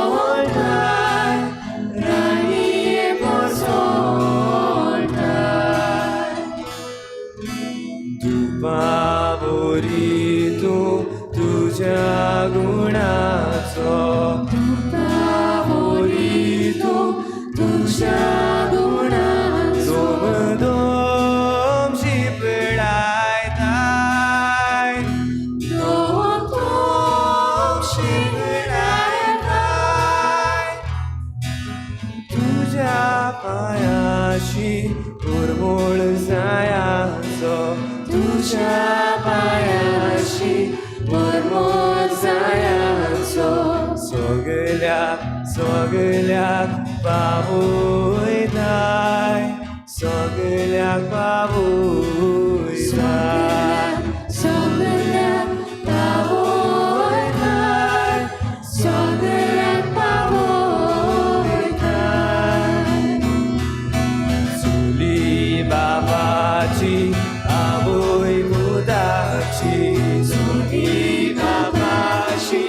Raniye Borzoltai. Dupavoritu tuja gunaco, Dupavoritu tuja तुझ्या पायाशी मरमर जायाचो सगल्याक पावयताय सगल्याक पावयताय सगळ्याक पावयताय सगळ्याक पावयताय चुली बाबाची आवय बुदाची चुली बाबाची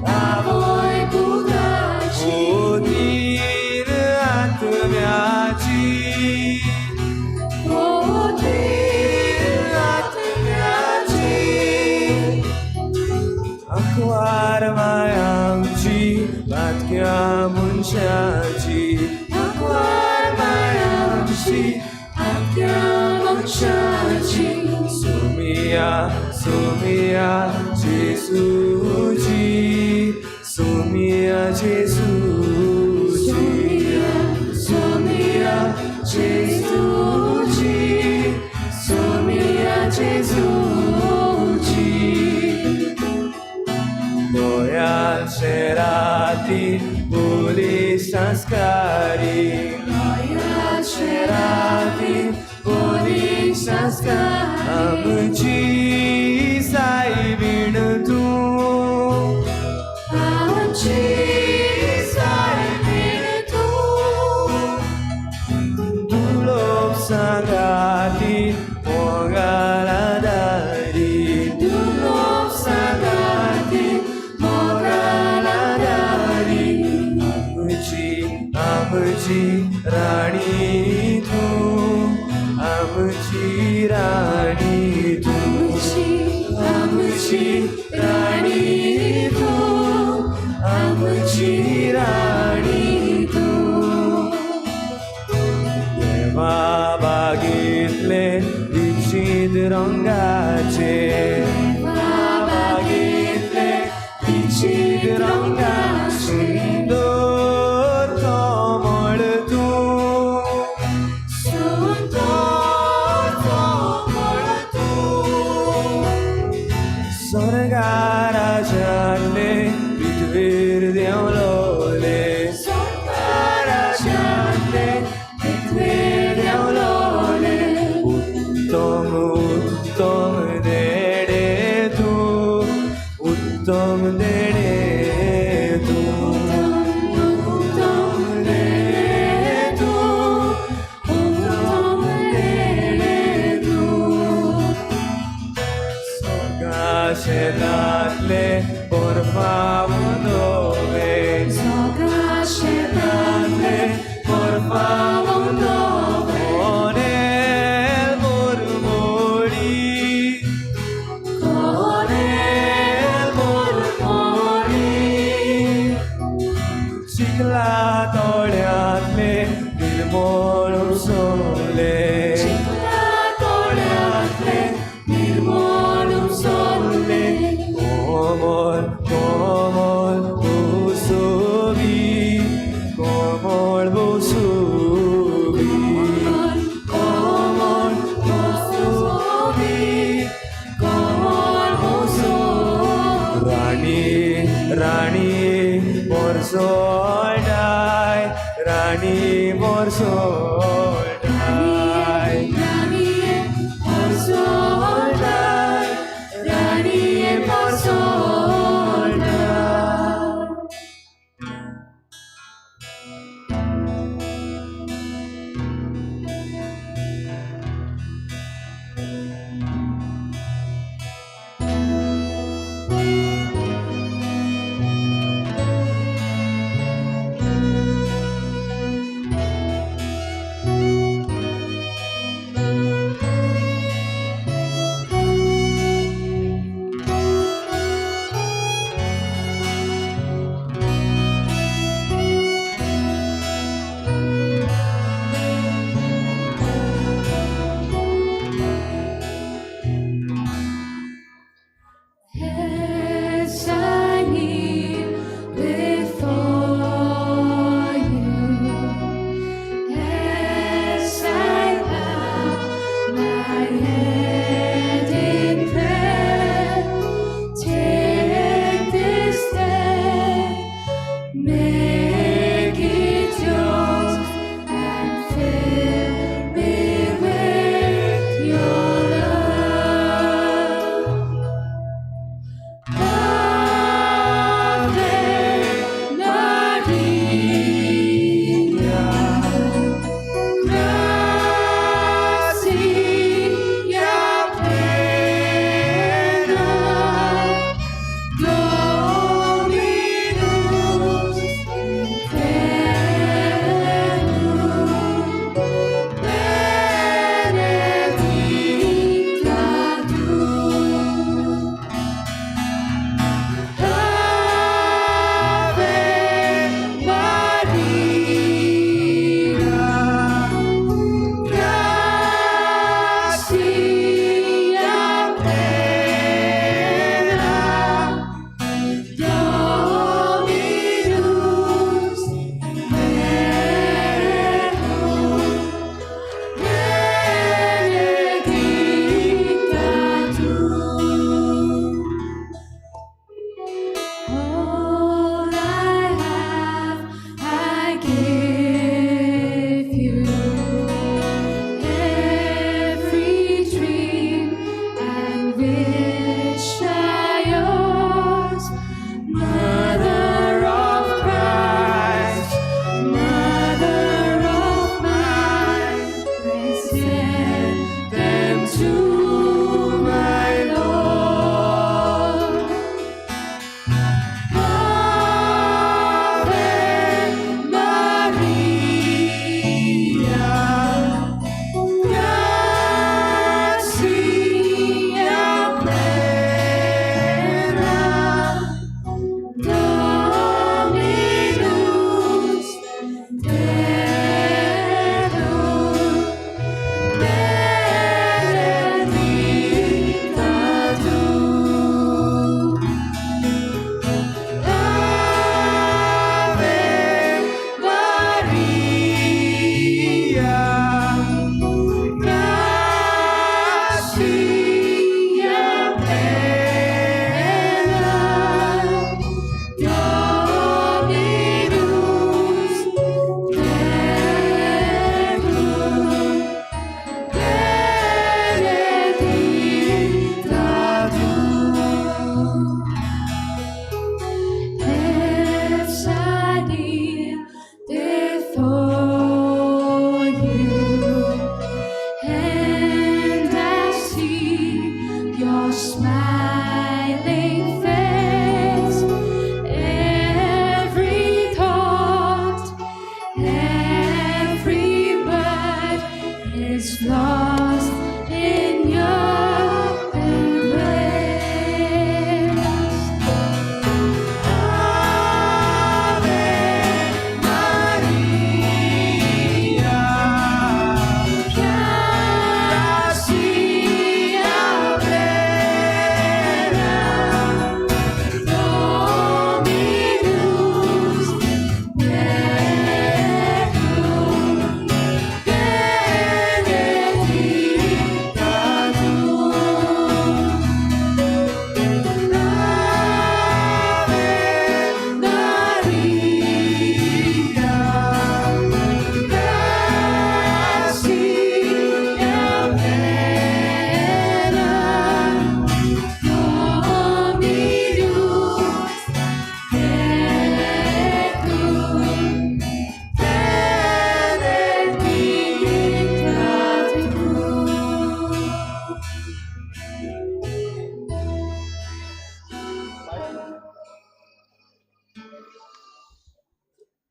आवय बुदाची ओतीर आत्म्याची ओतीर आत्म्याची अखबार मायांची बातक्या मनशाची अखबार मायांची आख्या वंशाची सुमिया जेसूची सुमिया जेसूची सोमिया जेसूची सोमिया जेसूची गोंयाचे राती पोलीस संस्कारी गोंयाचे राती पोलीस संस्कारी आमची सायबीण तूं आमची सायबीण तूं दुलोप सांगाती मोगाला दारी दुलोप सांगाती मोगाला दारी आमची राणी तूं आमची राणी तूं आमची राणी तूं आमची राणी तूं देवा बागेतले दिक्षित रंगाचे बागेतले दिक्षित रंगाचे सुंदर कमळ तूं सुंदर कमळ तूं स्वर्गा राजातले विधवेर देवलोले स्वर्गाराजातले विधवे देवलोले उत्तम देणे तूं उत्तम देणे तूं उत्तम देणे तूं उत्तम देणे तूं शेतातले पोरफावंदोवे शेतातले पोरफावंदोवे कोनेल मोरमोळी कोनेल मोरमोळी चिखला तोड्यांतले निर्मळ सोले चिखला तोड्यांतले निर्मळ सोले कोमल कोमल बोसोबी कोमल बोसोबी कोमल बोसोबी कोमल बोसोबी राणी मोरसोळटाय राणी मोरसोळटाय राणीये मोरसोळटाय राणीये मोरसोळटाय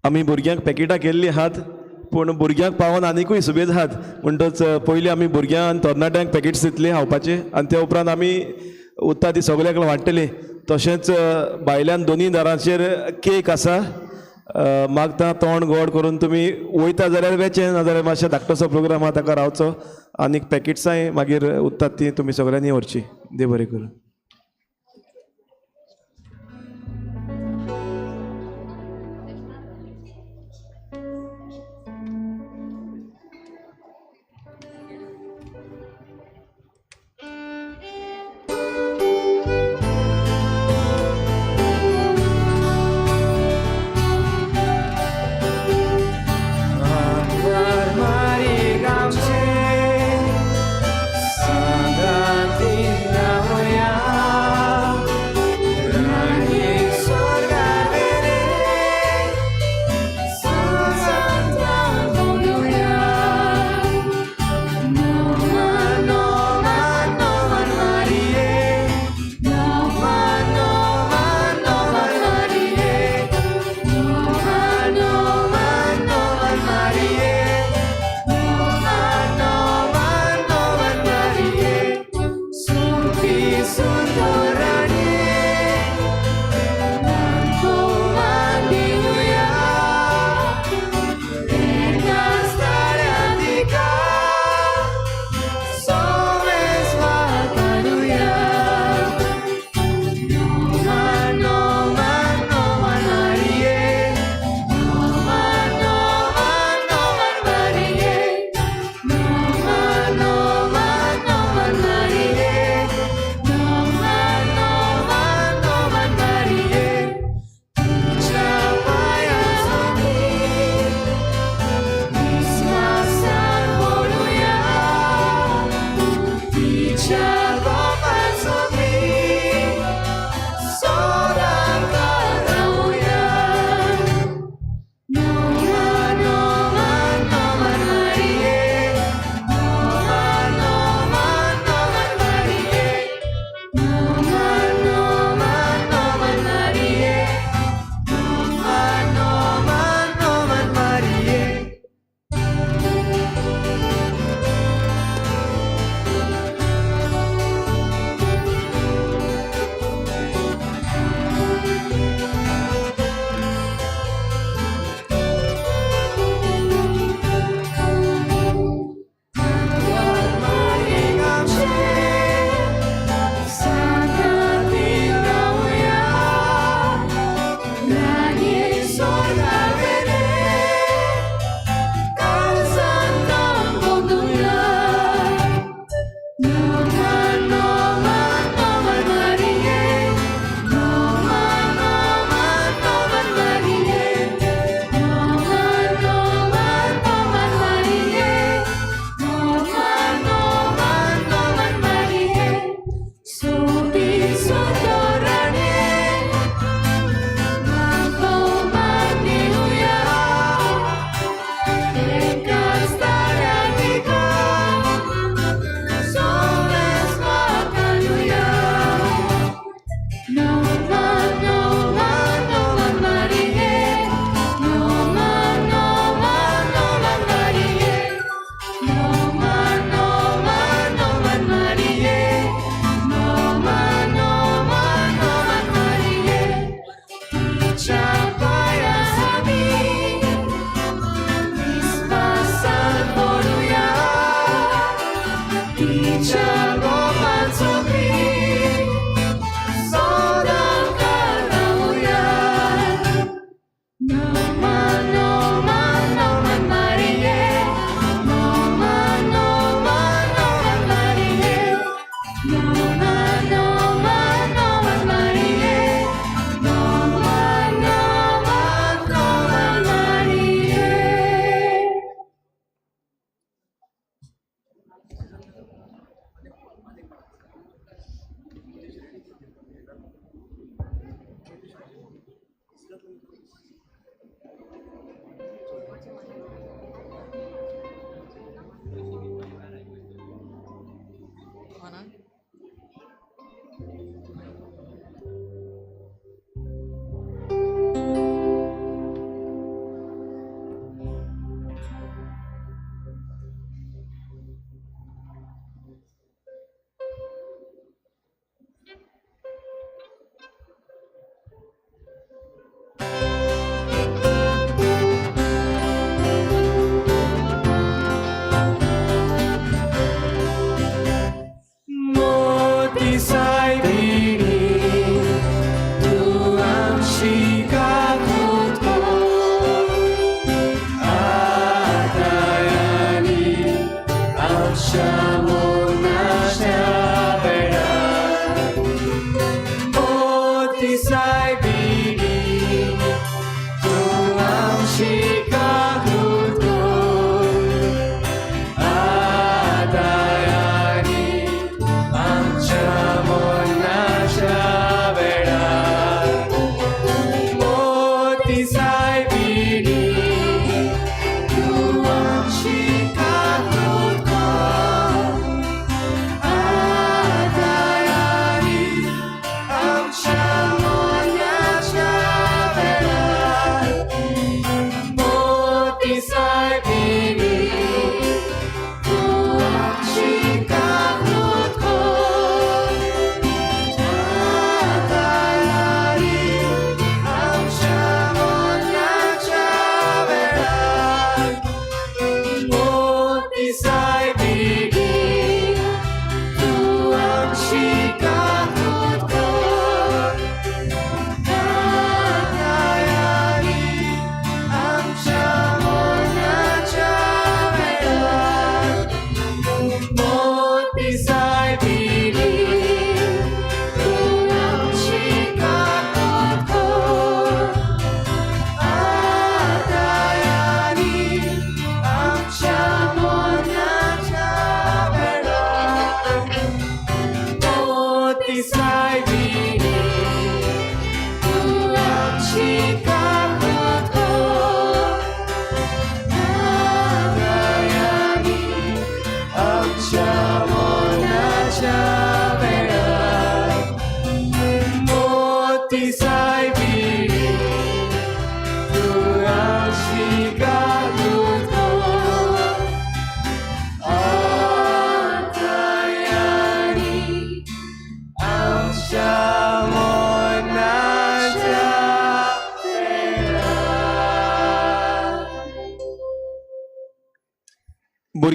आमी भुरग्यांक पॅकेटां केल्लीं आहात पूण भुरग्यांक पावोन आनिकूय सुबेज आहात म्हणटच पयलीं आमी भुरग्यां आनी तरणाट्यांक पॅकेट्स दितले खावपाचे आनी त्या उपरांत आमी उरता ती सगळ्याक वांट्टले तशेंच भायल्यान दोनूय दारांचेर केक आसा मागता तोंड गोड करून तुमी वयता जाल्यार वेचें नाजाल्यार मातशें धाकटोसो प्रोग्राम आहा ताका रावचो आनीक पॅकेट्सांय मागीर उरतात ती तुमी सगळ्यांनी व्हरची देव बरें करूं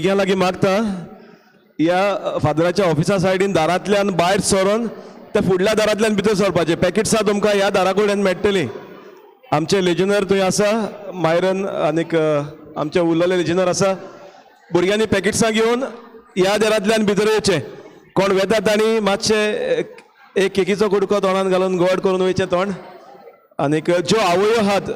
भुरग्यां लागीं मागता ह्या फादराच्या ऑफिसा सायडीन दारांतल्यान भायर सरून त्या फुडल्या दारांतल्यान भितर सरपाचें. पॅकेट्सां तुमकां ह्या दारा कडल्यान मेळटलीं. आमचे लेजनर थंय आसा, मायरन आनीक आमचे उरलेले लेजनर आसा. भुरग्यांनी पॅकेट्सां घेवन ह्या दारांतल्यान भितर येवचें. कोण वेता तांणी मातशें एक केकीचो कुडको तोंडान घालून गोड करून वयचें तोंड. आनीक ज्यो आवयो आहात